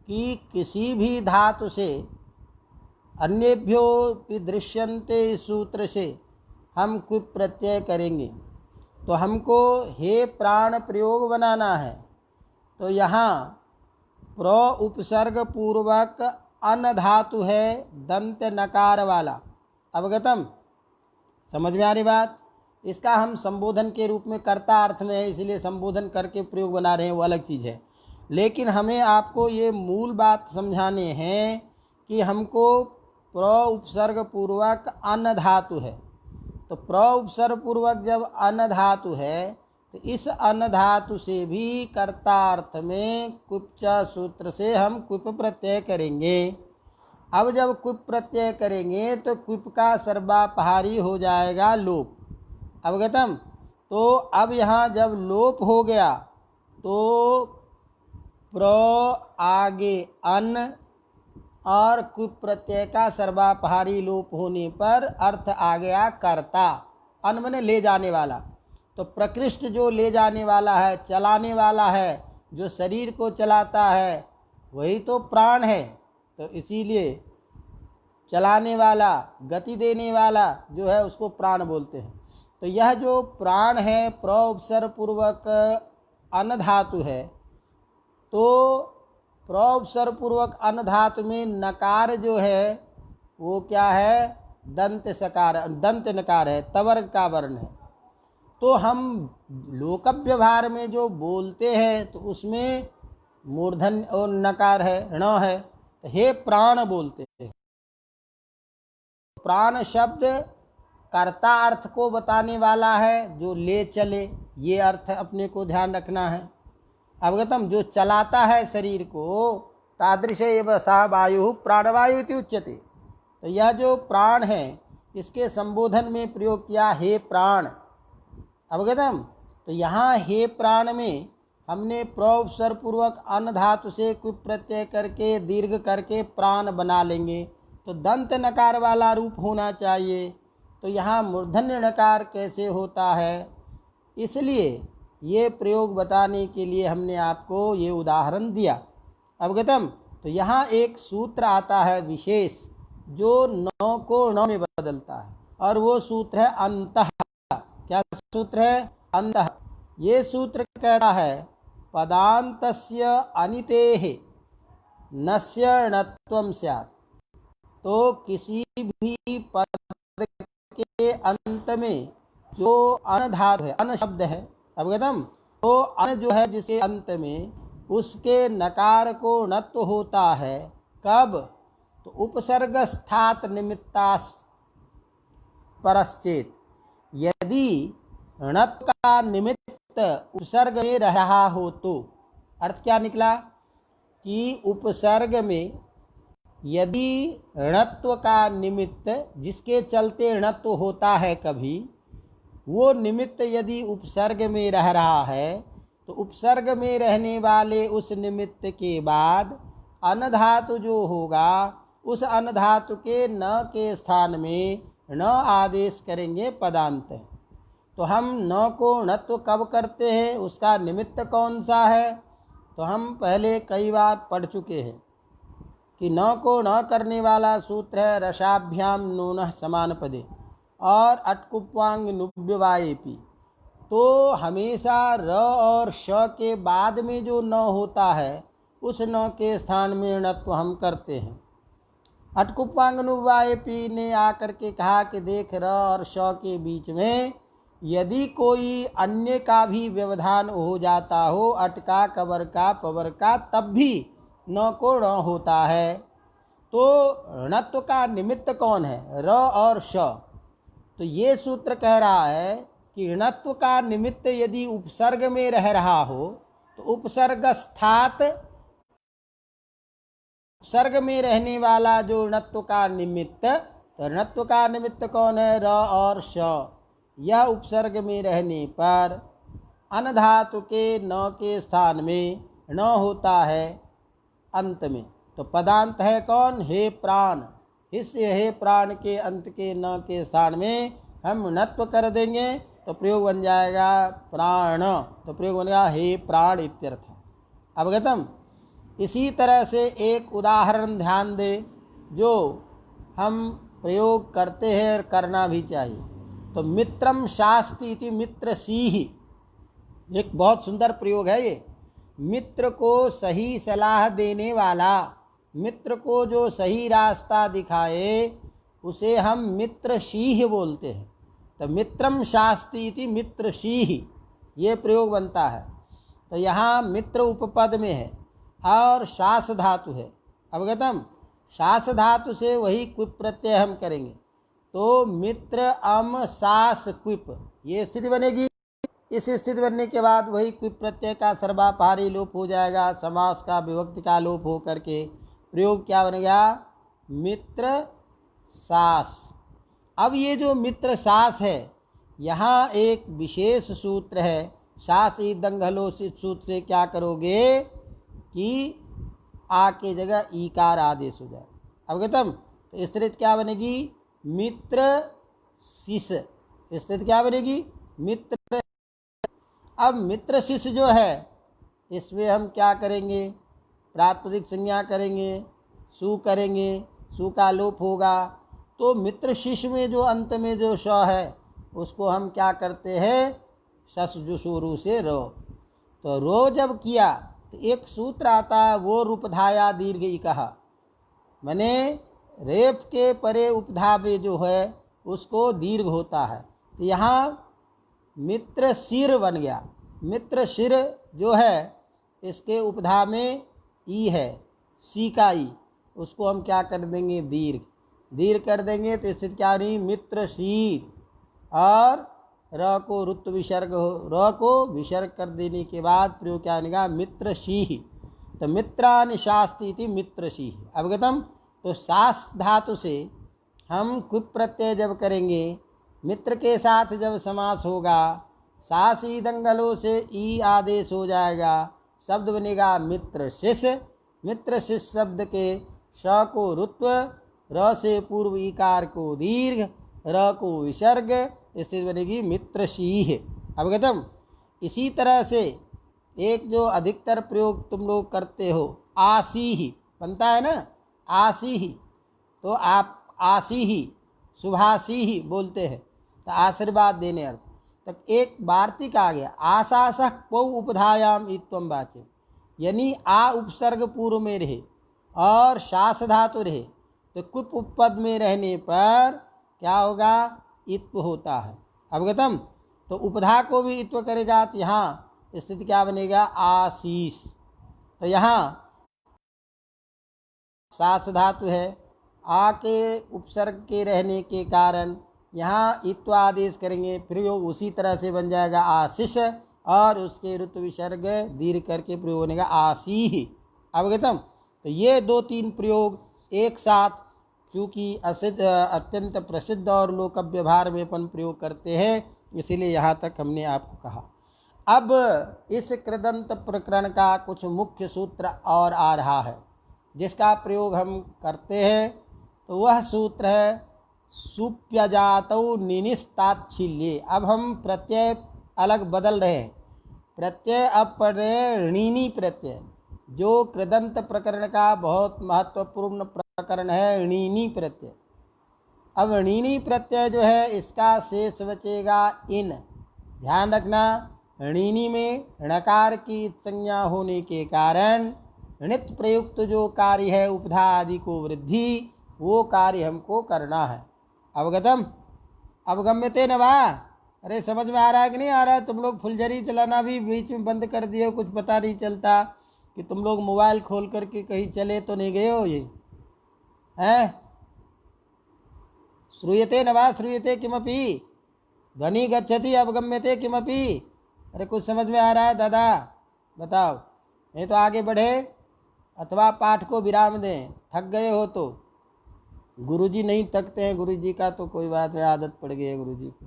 Speaker 1: कि किसी भी धातु से अन्येभ्यो दृश्यन्ते सूत्र से हम क्विप प्रत्यय करेंगे, तो हमको हे प्राण प्रयोग बनाना है। तो यहाँ प्र उपसर्ग पूर्वक अन धातु है, दंत नकार वाला। अवगतम? समझ में आ रही बात? इसका हम संबोधन के रूप में कर्ता अर्थ में है, इसलिए संबोधन करके प्रयोग बना रहे हैं, वो अलग चीज़ है। लेकिन हमें आपको ये मूल बात समझाने हैं कि हमको प्र उपसर्ग पूर्वक अन धातु है। तो प्र उपसर्ग पूर्वक जब अन धातु है तो इस अन धातु से भी कर्तार्थ में क्विप सूत्र से हम क्विप प्रत्यय करेंगे। अब जब क्विप प्रत्यय करेंगे तो क्विप का सर्वापहारी हो जाएगा लोप। अवगतम? तो अब यहाँ जब लोप हो गया तो प्र आगे अन और क्विप प्रत्यय का सर्वापहारी लोप होने पर अर्थ आ गया कर्ता। अन माने ले जाने वाला। तो प्रकृष्ट जो ले जाने वाला है, चलाने वाला है, जो शरीर को चलाता है, वही तो प्राण है। तो इसीलिए चलाने वाला, गति देने वाला जो है उसको प्राण बोलते हैं। तो यह जो प्राण है प्र उपसर्ग पूर्वक अन धातु है, तो प्र उपसर्ग पूर्वक अन धातु में नकार जो है वो क्या है? दंत सकार, दंत नकार है, तवर्ग का वर्ण है। तो हम लोक व्यवहार में जो बोलते हैं तो उसमें मूर्धन और नकार है, ण है, तो हे प्राण बोलते हैं। प्राण शब्द कर्ता अर्थ को बताने वाला है, जो ले चले, ये अर्थ अपने को ध्यान रखना है। अवगतम, जो चलाता है शरीर को, तादृश एव सा वायु प्राणवायु इति उच्यते। तो यह जो प्राण है इसके संबोधन में प्रयोग किया, हे प्राण। अवगतम, तो यहाँ हे प्राण में हमने प्रोपसर्ग पूर्वक अन धातु से कुप प्रत्यय करके दीर्घ करके प्राण बना लेंगे, तो दंत नकार वाला रूप होना चाहिए। तो यहाँ मूर्धन्य नकार कैसे होता है, इसलिए ये प्रयोग बताने के लिए हमने आपको ये उदाहरण दिया। अवगतम, तो यहाँ एक सूत्र आता है विशेष, जो न को ण में बदलता है, और वो सूत्र है अंतः। क्या सूत्र है? अंतः। ये सूत्र कहता है पदान्तस्य अनितेः नस्य णत्वं स्यात्। तो किसी भी पद के अंत में जो अन धातु है, अन शब्द है, अवगतम, तो अन जो है जिसके अंत में, उसके नकार को णत्व होता है। कब? तो उपसर्ग स्थात निमित्तास परश्चेत। यदि णत्व का निमित्त उपसर्ग में रहा हो तो। अर्थ क्या निकला कि उपसर्ग में यदि णत्व का निमित्त, जिसके चलते णत्व होता है कभी, वो निमित्त यदि उपसर्ग में रह रहा है, तो उपसर्ग में रहने वाले उस निमित्त के बाद अन धातु जो होगा, उस अन धातु के न के स्थान में न आदेश करेंगे पदांत। तो हम न को णत्व कब करते हैं, उसका निमित्त कौन सा है? तो हम पहले कई बार पढ़ चुके हैं कि न को न करने वाला सूत्र है रसाभ्याम नूनः समान पदे और अटकुप्वांग नुव्यवाएपी। तो हमेशा र और श के बाद में जो न होता है, उस न के स्थान में णत्व हम करते हैं। अटकुप्वांग नुव्यवाएपी ने आकर के कहा कि देख, र और श के बीच में यदि कोई अन्य का भी व्यवधान हो जाता हो, अटका, कबर का, पवर का, तब भी न को ण होता है। तो णत्व का निमित्त कौन है? र और श। तो ये सूत्र कह रहा है कि णत्व का निमित्त यदि उपसर्ग में रह रहा हो, तो उपसर्ग स्थात, उपसर्ग में रहने वाला जो णत्व का निमित्त, तो णत्व का निमित्त कौन है? र और श। यह उपसर्ग में रहने पर अन धातु के न के स्थान में न होता है अंत में। तो पदांत है कौन? हे प्राण। इस हे प्राण के अंत के न के स्थान में हम णत्व कर देंगे, तो प्रयोग बन जाएगा प्राण। तो प्रयोग बनेगा हे प्राण इत्यर्थ। अवगतम। इसी तरह से एक उदाहरण ध्यान दे, जो हम प्रयोग करते हैं और करना भी चाहिए। तो मित्रम शास्ति इति मित्र सीहि, एक बहुत सुंदर प्रयोग है ये। मित्र को सही सलाह देने वाला, मित्र को जो सही रास्ता दिखाए, उसे हम मित्र शीह बोलते हैं। तो मित्रम शास्ति इति मित्र शीह, ये प्रयोग बनता है। तो यहाँ मित्र उपपद में है और शास धातु है। अवगतम। शास धातु से वही क्विप प्रत्यय हम करेंगे, तो मित्र अम सास क्विप, ये स्थिति बनेगी। इस स्थिति बनने के बाद वही क्विप प्रत्यय का सर्वापहारी लोप हो जाएगा, समास का विभक्ति का लोप हो करके प्रयोग क्या बनेगा? मित्र सास। अब ये जो मित्र सास है, यहाँ एक विशेष सूत्र है। सास ई दंगलो सूत्र से क्या करोगे कि आ के जगह ईकार आदेश हो जाए। अवगतम। तो स्थिति क्या बनेगी? मित्र शिष। स्थिति क्या बनेगी? मित्र। अब मित्र शिष जो है, इसमें हम क्या करेंगे? प्रातिपदिक संज्ञा करेंगे, सु करेंगे, सु का लोप होगा। तो मित्र शिष में जो अंत में जो श है, उसको हम क्या करते हैं? शस जो शुरू से रो। तो रो जब किया तो एक सूत्र आता है, वो रूपधाया दीर्घ इकहा, माने रेफ के परे उपधावे जो है उसको दीर्घ होता है। तो यहाँ मित्र शिर बन गया। मित्र शिर जो है, इसके उपधा में ई है, सी का ई, उसको हम क्या कर देंगे? दीर्घ। दीर्घ कर देंगे तो स्थिति क्या नहीं? मित्र शीर। और र को रुत्व विसर्ग हो, र को विसर्ग कर देने के बाद प्रयोग क्या बनेगा, मित्रशीः। तो मित्रानि शास्ति इति मित्रशीः। अवगतम। तो शास धातु से हम कुप प्रत्यय जब करेंगे, मित्र के साथ जब समास होगा, सासी दंगलों से ई आदेश हो जाएगा, शब्द बनेगा मित्र शिष। मित्र शिष शब्द के श को रुत्व, र से पूर्व इकार को दीर्घ, र को विसर्ग, स्थिति बनेगी मित्रशीः। अवगतम। इसी तरह से एक जो अधिकतर प्रयोग तुम लोग करते हो, आसीः बनता है ना, आसीः। तो आप आसीः शुभासीः बोलते हैं, तो आशीर्वाद देने अर्थ। तब एक वार्तिक आ गया, आशासः पौ उपधायाम इत्वम वाच्य, यानी आ उपसर्ग पूर्व में रहे और शास धातु रहे, तो कुप उपपद में रहने पर क्या होगा, इत्व होता है। अवगतम। तो उपधा को भी इत्व करेगा, तो यहाँ स्थिति क्या बनेगा, आशीष। तो यहाँ शास धातु है, आ के उपसर्ग के रहने के कारण यहाँ इत्व आदेश करेंगे, प्रयोग उसी तरह से बन जाएगा आशीष, और उसके ऋतु विसर्ग दीर्घ करके प्रयोग बनेगा आसीः। अवगतम। तो ये 2-3 प्रयोग एक साथ, चूँकि अत्यंत प्रसिद्ध और लोक व्यवहार में अपन प्रयोग करते हैं, इसीलिए यहाँ तक हमने आपको कहा। अब इस कृदंत प्रकरण का कुछ मुख्य सूत्र और आ रहा है, जिसका प्रयोग हम करते हैं। तो वह सूत्र है सुप्यजातौ निनिस्ताच्छिल्ये। अब हम प्रत्यय अलग बदल रहे हैं। प्रत्यय अब पढ़ रहे हैं ऋणी प्रत्यय, जो कृदंत प्रकरण का बहुत महत्वपूर्ण प्रकरण है, ऋणी प्रत्यय। अब ऋणी प्रत्यय जो है, इसका शेष बचेगा इन। ध्यान रखना, ऋणी में णकार की संज्ञा होने के कारण णित प्रयुक्त जो कार्य है उपधा आदि को वृद्धि, वो कार्य हमको करना है। अवगतम। अवगम्यते न वा। अरे समझ में आ रहा है कि नहीं आ रहा है? तुम लोग फुलझड़ी चलाना भी बीच में बंद कर दिए हो, कुछ पता नहीं चलता कि तुम लोग मोबाइल खोल करके कहीं चले तो नहीं गए हो। ये हैं, श्रूयते न वा श्रूयते किमपि, ध्वनि गच्छति अवगम्यते किमपि। अरे कुछ समझ में आ रहा है दादा? बताओ, नहीं तो आगे बढ़े अथवा पाठ को विराम दें। थक गए हो तो गुरुजी नहीं थकते हैं, गुरुजी का तो कोई बात नहीं, आदत पड़ गई है गुरुजी को।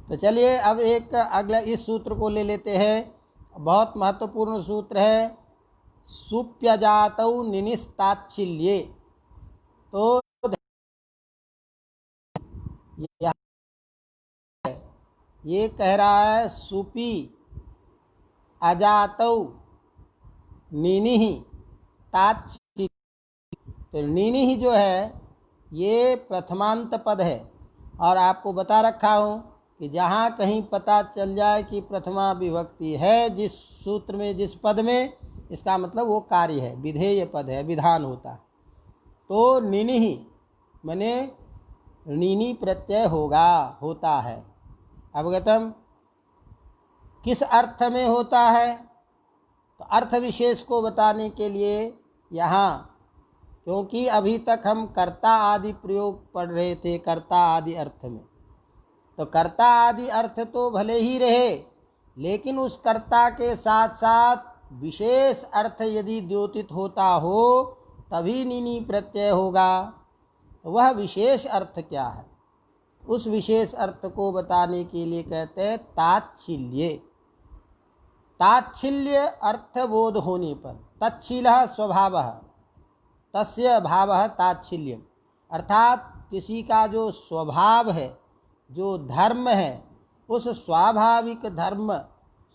Speaker 1: तो चलिए अब एक अगला इस सूत्र को ले लेते हैं, बहुत महत्वपूर्ण सूत्र है, सुप्यजातौ निनिस्ताच्छिल्ये। तो ये कह रहा है सुपी अजातौ निनिः ताच्छिल्ये। तो निनिः जो है ये प्रथमांत पद है, और आपको बता रखा हूँ कि जहाँ कहीं पता चल जाए कि प्रथमा विभक्ति है जिस सूत्र में, जिस पद में, इसका मतलब वो कार्य है, विधेय पद है, विधान होता है। तो निनिः माने ऋणी प्रत्यय होता है। अवगतम। किस अर्थ में होता है? तो अर्थ विशेष को बताने के लिए यहाँ, क्योंकि अभी तक हम कर्ता आदि प्रयोग पढ़ रहे थे, कर्ता आदि अर्थ में। तो कर्ता आदि अर्थ तो भले ही रहे, लेकिन उस कर्ता के साथ साथ विशेष अर्थ यदि द्योतित होता हो तभी निनी प्रत्यय होगा। तो वह विशेष अर्थ क्या है? उस विशेष अर्थ को बताने के लिए कहते हैं ताच्छिल्ये। ताच्छिल्य अर्थबोध होने पर, तच्छीलः स्वभावः, तस्य भावः ताच्छिल्यम्, अर्थात किसी का जो स्वभाव है, जो धर्म है, उस स्वाभाविक धर्म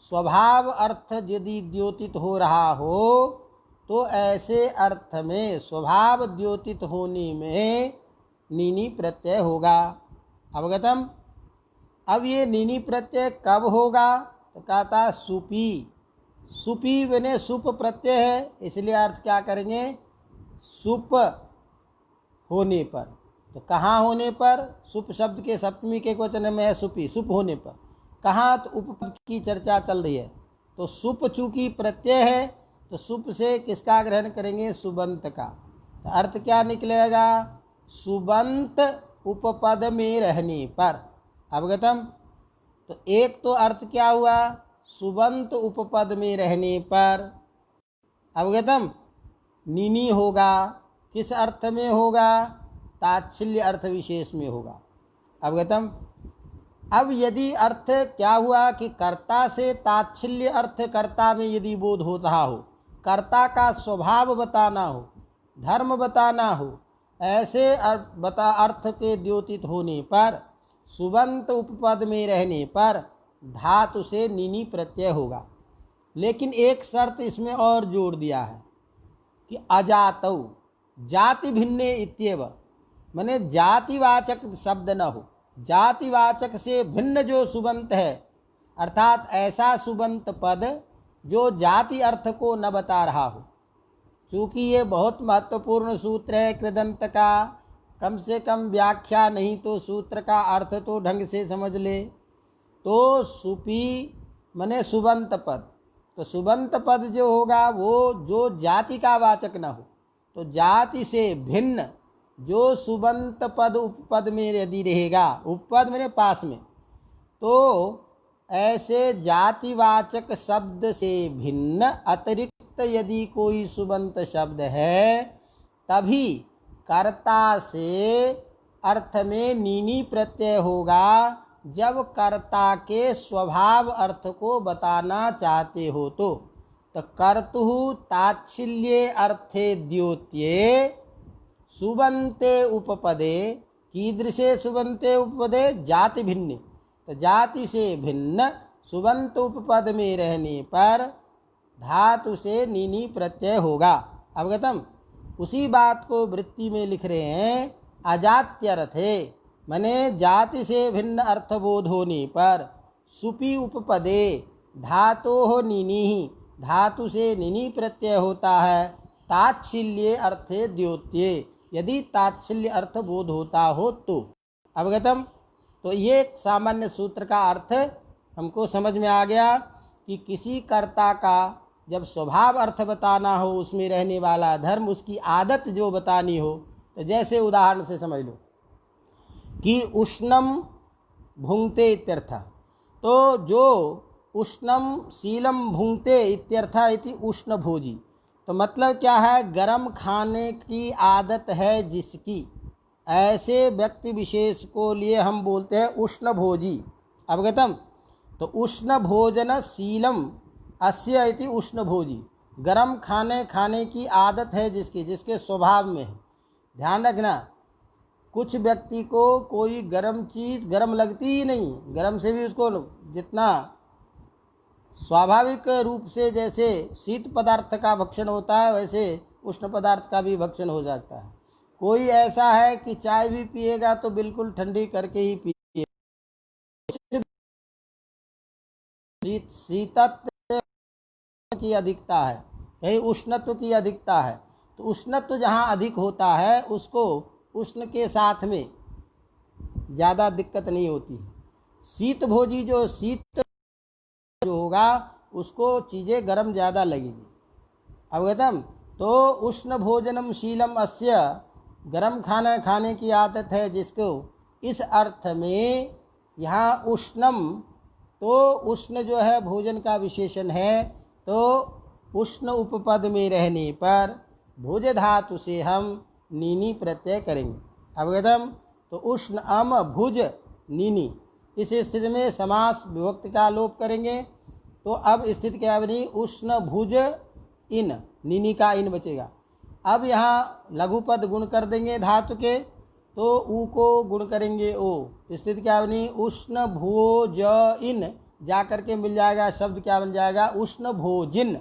Speaker 1: स्वभाव अर्थ यदि द्योतित हो रहा हो तो ऐसे अर्थ में स्वभाव द्योतित होने में नीनी प्रत्यय होगा। अवगतम। अब ये नीनी प्रत्यय कब होगा? तो कहता सुपी। सुपी बने सुप प्रत्यय है, इसलिए अर्थ क्या करेंगे? सुप होने पर। तो कहाँ होने पर? सुप शब्द के सप्तमी के क्वचन में है सुपी, सुप होने पर। कहाँ? तो उपपद की चर्चा चल रही है। तो सुप चूंकि प्रत्यय है, तो सुप से किसका ग्रहण करेंगे? सुबंत का। तो अर्थ क्या निकलेगा? सुबंत उपपद में रहने पर। अवगतम। तो एक तो अर्थ क्या हुआ, सुबंत उपपद में रहने पर, अवगतम, नीनी होगा। किस अर्थ में होगा, ताच्छिल्य अर्थ विशेष में होगा, अवगतम। अब यदि अर्थ क्या हुआ कि कर्ता से ताच्छिल्य अर्थ कर्ता में यदि बोध हो रहा हो, कर्ता का स्वभाव बताना हो, धर्म बताना हो, ऐसे अर्थ के द्योतित होने पर, सुबंत उपपद में रहने पर धातु से नीनी प्रत्यय होगा। लेकिन एक शर्त इसमें और जोड़ दिया है कि अजातौ जाति भिन्ने इत्येव, माने जातिवाचक शब्द न हो, जातिवाचक से भिन्न जो सुबंत है, अर्थात ऐसा सुबंत पद जो जाति अर्थ को न बता रहा हो। चूँकि ये बहुत महत्वपूर्ण सूत्र है कृदंत का, कम से कम व्याख्या नहीं तो सूत्र का अर्थ तो ढंग से समझ ले। तो सुपी मने सुबंत पद, तो सुबंत पद जो होगा वो जो जाति का वाचक न हो, तो जाति से भिन्न जो सुबंत पद उपपद में यदि रहेगा, उपपद मेरे पास में, तो ऐसे जातिवाचक शब्द से भिन्न अतिरिक्त यदि कोई सुबंत शब्द है, तभी कर्ता से अर्थ में नीनी प्रत्यय होगा, जब कर्ता के स्वभाव अर्थ को बताना चाहते हो। तो कर्तुः ताच्छिल्ये अर्थे द्योत्ये सुबंते उपपदे, कीदृशे सुबंते उपपदे, जाति भिन्ने, तो जाति से भिन्न सुबंत उपपद में रहने पर धातु से नीनी प्रत्यय होगा, अवगतम। उसी बात को वृत्ति में लिख रहे हैं, अजात्यर्थे, माने जाति से भिन्न अर्थबोध होने पर सुपी उपपदे धातोः नीनि, धातु से नीनी प्रत्यय होता है, ताच्छिल्ये अर्थे द्योत्ये, यदि ताच्छिल्य अर्थ बोध होता हो तो, अवगतम। तो ये सामान्य सूत्र का अर्थ हमको समझ में आ गया कि किसी कर्ता का जब स्वभाव अर्थ बताना हो, उसमें रहने वाला धर्म, उसकी आदत जो बतानी हो, तो जैसे उदाहरण से समझ लो कि उष्णम भुंक्ते इत्यर्थ, तो जो उष्णम शीलम भुंक्ते इत्यर्थ इति उष्ण भोजी, तो मतलब क्या है, गरम खाने की आदत है जिसकी, ऐसे व्यक्ति विशेष को लिए हम बोलते हैं उष्ण भोजी, अवगतम। तो उष्ण भोजन शीलम अस्य इति उष्ण भोजी, गरम खाने की आदत है जिसकी, जिसके स्वभाव में है। ध्यान रखना, कुछ व्यक्ति को कोई गरम चीज़ गरम लगती ही नहीं, गरम से भी उसको जितना स्वाभाविक रूप से जैसे शीत पदार्थ का भक्षण होता है, वैसे उष्ण पदार्थ का भी भक्षण हो सकता है। कोई ऐसा है कि चाय भी पिएगा तो बिल्कुल ठंडी करके ही पिए, शीतत्व की अधिकता है, यही उष्णत्व की अधिकता है। तो उष्णत्व जहाँ अधिक होता है, उसको उष्ण के साथ में ज़्यादा दिक्कत नहीं होती है। शीत भोजी जो शीत जो होगा, उसको चीज़ें गर्म ज़्यादा लगेगी, अवगतम। तो उष्ण भोजनम शीलम अस्य, गरम खाना खाने की आदत है जिसको, इस अर्थ में यहाँ उष्णम, तो उष्ण जो है भोजन का विशेषण है, तो उष्ण उपपद में रहने पर भुज धातु से हम नीनी प्रत्यय करेंगे, अवगतम। तो उष्ण अम भुज नीनी, इस स्थिति में समास विभक्ति का लोप करेंगे। तो अब स्थिति क्या बनी, उष्ण भुज इन, नीनी का इन बचेगा। अब यहाँ लघुपद गुण कर देंगे धातु के, तो ऊ को गुण करेंगे ओ, स्थिति क्या बनी, उष्ण भोज इन, जा करके मिल जाएगा शब्द क्या बन जाएगा, उष्ण भोजिन।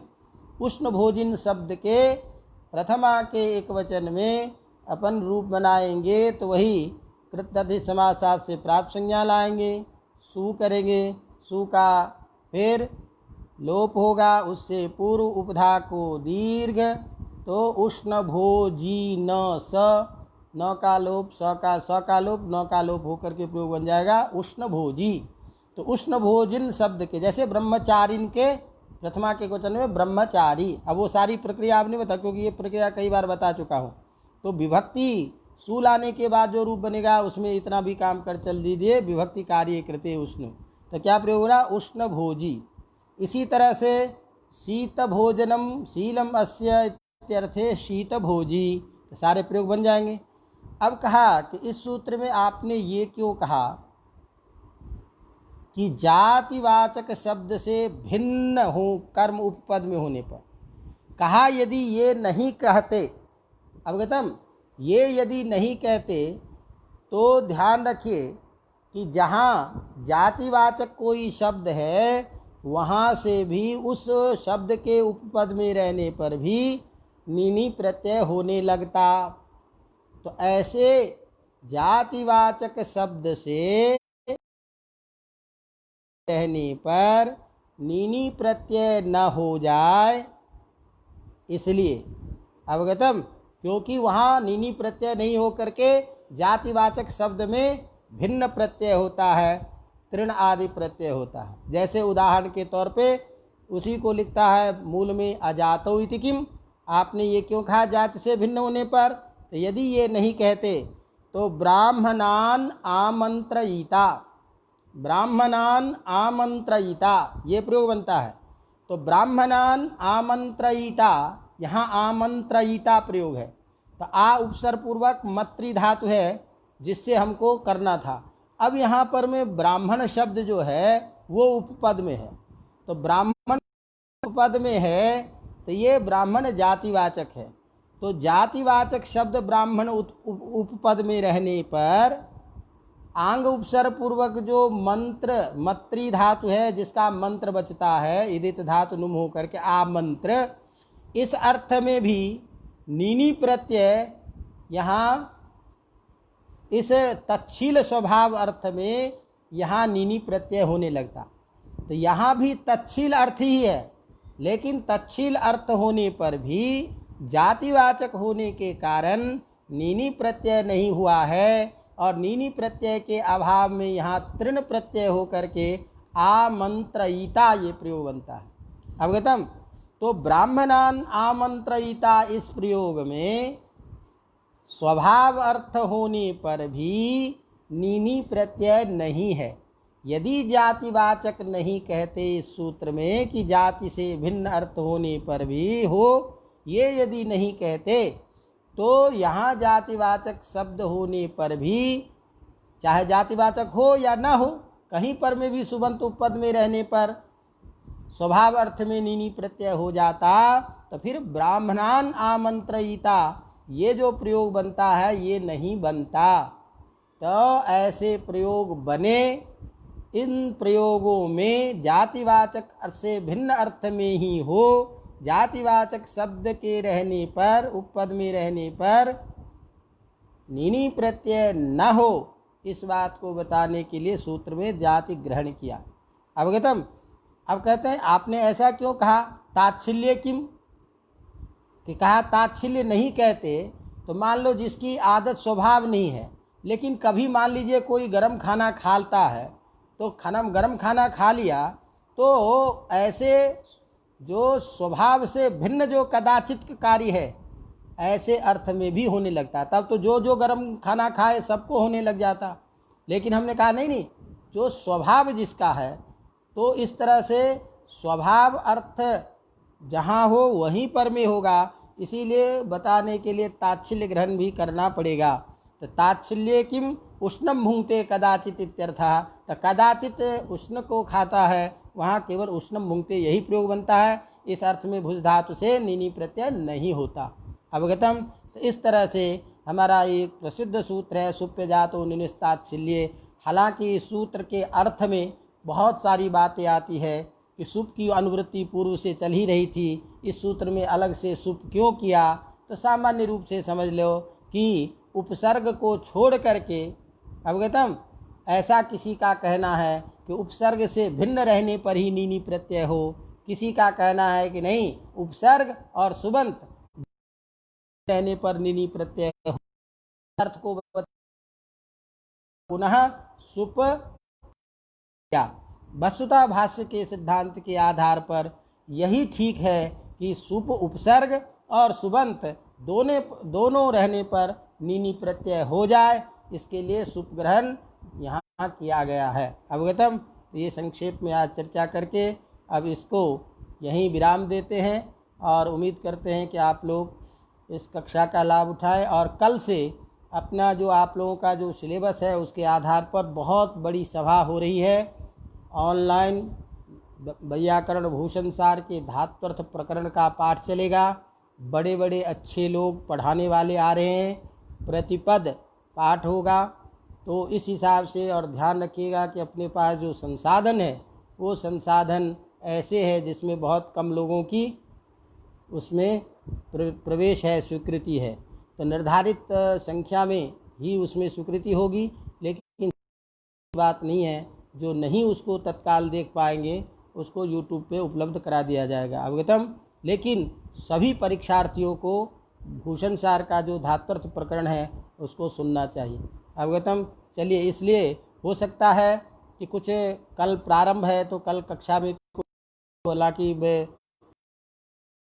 Speaker 1: उष्ण भोजिन शब्द के प्रथमा के एक वचन में अपन रूप बनाएंगे, तो वही कृतधिक समासात से प्राप्त संज्ञा लाएंगे, सु करेंगे, सु का फिर लोप होगा, उससे पूर्व उपधा को दीर्घ, तो उष्ण भोजी न स, न का लोप, स का लोप, न का लोप होकर के प्रयोग बन जाएगा उष्ण भोजी। तो उष्ण भोजिन शब्द के जैसे ब्रह्मचारिन के प्रथमा के वचन में ब्रह्मचारी, अब वो सारी प्रक्रिया आपने बता, क्योंकि ये प्रक्रिया कई बार बता चुका हूँ। तो विभक्ति सू लाने के बाद जो रूप बनेगा उसमें इतना भी काम कर चल दीजिए, विभक्ति कार्य कृते उष्ण, तो क्या प्रयोग हो रहा, उष्ण भोजी। इसी तरह से शीत भोजनम शीलम अस्य इत्यर्थे शीत भोजी, तो सारे प्रयोग बन जाएंगे। अब कहा कि इस सूत्र में आपने ये क्यों कहा कि जातिवाचक शब्द से भिन्न हो कर्म उपपद में होने पर। कहा यदि ये नहीं कहते, अवगतम, ये यदि नहीं कहते तो ध्यान रखिए कि जहाँ जातिवाचक कोई शब्द है वहाँ से भी उस शब्द के उपपद में रहने पर भी नीनी प्रत्यय होने लगता। तो ऐसे जातिवाचक शब्द से रहने पर नीनी प्रत्यय न हो जाए, इसलिए अवगतम, क्योंकि वहाँ नीनी प्रत्यय नहीं हो करके जातिवाचक शब्द में भिन्न प्रत्यय होता है, तृण आदि प्रत्यय होता है। जैसे उदाहरण के तौर पे उसी को लिखता है मूल में अजातो इति किम, आपने ये क्यों कहा जाति से भिन्न होने पर। तो यदि ये नहीं कहते तो ब्राह्मणान आमंत्रयिता, ब्राह्मणान आमंत्रयिता ये प्रयोग बनता है। तो ब्राह्मणान आमंत्रयिता, यहाँ आमंत्रयिता प्रयोग है। तो आ उपसर्ग पूर्वक मत्री धातु है जिससे हमको करना था। अब यहाँ पर में ब्राह्मण शब्द जो है वो उपपद में है, तो ब्राह्मण उपपद में है तो ये ब्राह्मण जातिवाचक है। तो जातिवाचक शब्द ब्राह्मण उपपद में रहने पर आंग उपसर्ग पूर्वक जो मंत्र मत्री धातु है जिसका मंत्र बचता है इदित धातु नुम होकर के आ मंत्र, इस अर्थ में भी नीनी प्रत्यय यहाँ इस तच्छील स्वभाव अर्थ में यहाँ नीनी प्रत्यय होने लगता। तो यहाँ भी तच्छील अर्थ ही है, लेकिन तच्छील अर्थ होने पर भी जातिवाचक होने के कारण नीनी प्रत्यय नहीं हुआ है, और नीनी प्रत्यय के अभाव में यहाँ तृण प्रत्यय हो करके आमंत्रयिता ये प्रयोग बनता है। अवगतम। तो ब्राह्मणान आमंत्रयिता इस प्रयोग में स्वभाव अर्थ होने पर भी नीनी प्रत्यय नहीं है। यदि जातिवाचक नहीं कहते इस सूत्र में कि जाति से भिन्न अर्थ होने पर भी हो, ये यदि नहीं कहते तो यहाँ जातिवाचक शब्द होने पर भी, चाहे जातिवाचक हो या न हो, कहीं पर में भी सुबंत उपपद में रहने पर स्वभाव अर्थ में नीनी प्रत्यय हो जाता, तो फिर ब्राह्मणान आमंत्रयिता ये जो प्रयोग बनता है ये नहीं बनता। तो ऐसे प्रयोग बने, इन प्रयोगों में जातिवाचक से भिन्न अर्थ में ही हो, जातिवाचक शब्द के रहने पर उपपद में रहने पर नीनी प्रत्यय न हो, इस बात को बताने के लिए सूत्र में जाति ग्रहण किया। अवगतम। अब कहते हैं आपने ऐसा क्यों कहा, ताच्छिल्य किम, कि कहा ताच्छिल्य नहीं कहते तो मान लो जिसकी आदत स्वभाव नहीं है, लेकिन कभी मान लीजिए कोई गर्म खाना खाता है, तो गर्म खाना खा लिया तो ऐसे जो स्वभाव से भिन्न जो कदाचित कार्य है ऐसे अर्थ में भी होने लगता। तब तो जो गर्म खाना खाए सबको होने लग जाता, लेकिन हमने कहा नहीं, जो स्वभाव जिसका है तो इस तरह से स्वभाव अर्थ जहाँ हो वहीं पर में होगा, इसीलिए बताने के लिए ताच्छिल्य ग्रहण भी करना पड़ेगा। तो ताच्छिल्य किम उष्णम भुंगते कदाचित इत्यर्थः, तो कदाचित उष्ण को खाता है, वहाँ केवल उष्णम भुंगते यही प्रयोग बनता है। इस अर्थ में भुज धातु से नीनी प्रत्यय नहीं होता। अवगतम। तो इस तरह से हमारा एक प्रसिद्ध सूत्र है सुप्य जातो निनिस्ताच्छिल्ये। हालांकि इस सूत्र के अर्थ में बहुत सारी बातें आती है कि सुप की अनुवृत्ति पूर्व से चल ही रही थी, इस सूत्र में अलग से सुप क्यों किया, तो सामान्य रूप से समझ लो कि उपसर्ग को छोड़ करके, अवगतम, ऐसा किसी का कहना है कि उपसर्ग से भिन्न रहने पर ही नीनी प्रत्यय हो, किसी का कहना है कि नहीं उपसर्ग और सुबंत रहने पर नीनी प्रत्यय हो। अर्थ को पुनः सुप क्या वस्तुतः भाष्य के सिद्धांत के आधार पर यही ठीक है कि सुप उपसर्ग और सुबंत दोनों रहने पर नीनी प्रत्यय हो जाए, इसके लिए सुप ग्रहण यहाँ किया गया है। अवगतम। तो ये संक्षेप में आज चर्चा करके अब इसको यहीं विराम देते हैं और उम्मीद करते हैं कि आप लोग इस कक्षा का लाभ उठाएं और कल से अपना जो आप लोगों का जो सिलेबस है उसके आधार पर बहुत बड़ी सभा हो रही है ऑनलाइन। वैयाकरण भूषण सार के धात्वर्थ प्रकरण का पाठ चलेगा। बड़े बड़े अच्छे लोग पढ़ाने वाले आ रहे हैं, प्रतिपद पाठ होगा। तो इस हिसाब से और ध्यान रखिएगा कि अपने पास जो संसाधन है वो संसाधन ऐसे है जिसमें बहुत कम लोगों की उसमें प्रवेश है, स्वीकृति है। तो निर्धारित संख्या में ही उसमें स्वीकृति होगी, लेकिन बात नहीं है, जो नहीं उसको तत्काल देख पाएंगे उसको यूट्यूब पे उपलब्ध करा दिया जाएगा। अवगतम। लेकिन सभी परीक्षार्थियों को भूषण सार का जो धात्वर्थ प्रकरण है उसको सुनना चाहिए। अवगतम। चलिए, इसलिए हो सकता है कि कुछ कल प्रारंभ है तो कल कक्षा में हालांकि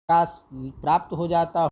Speaker 1: प्रकाश प्राप्त हो जाता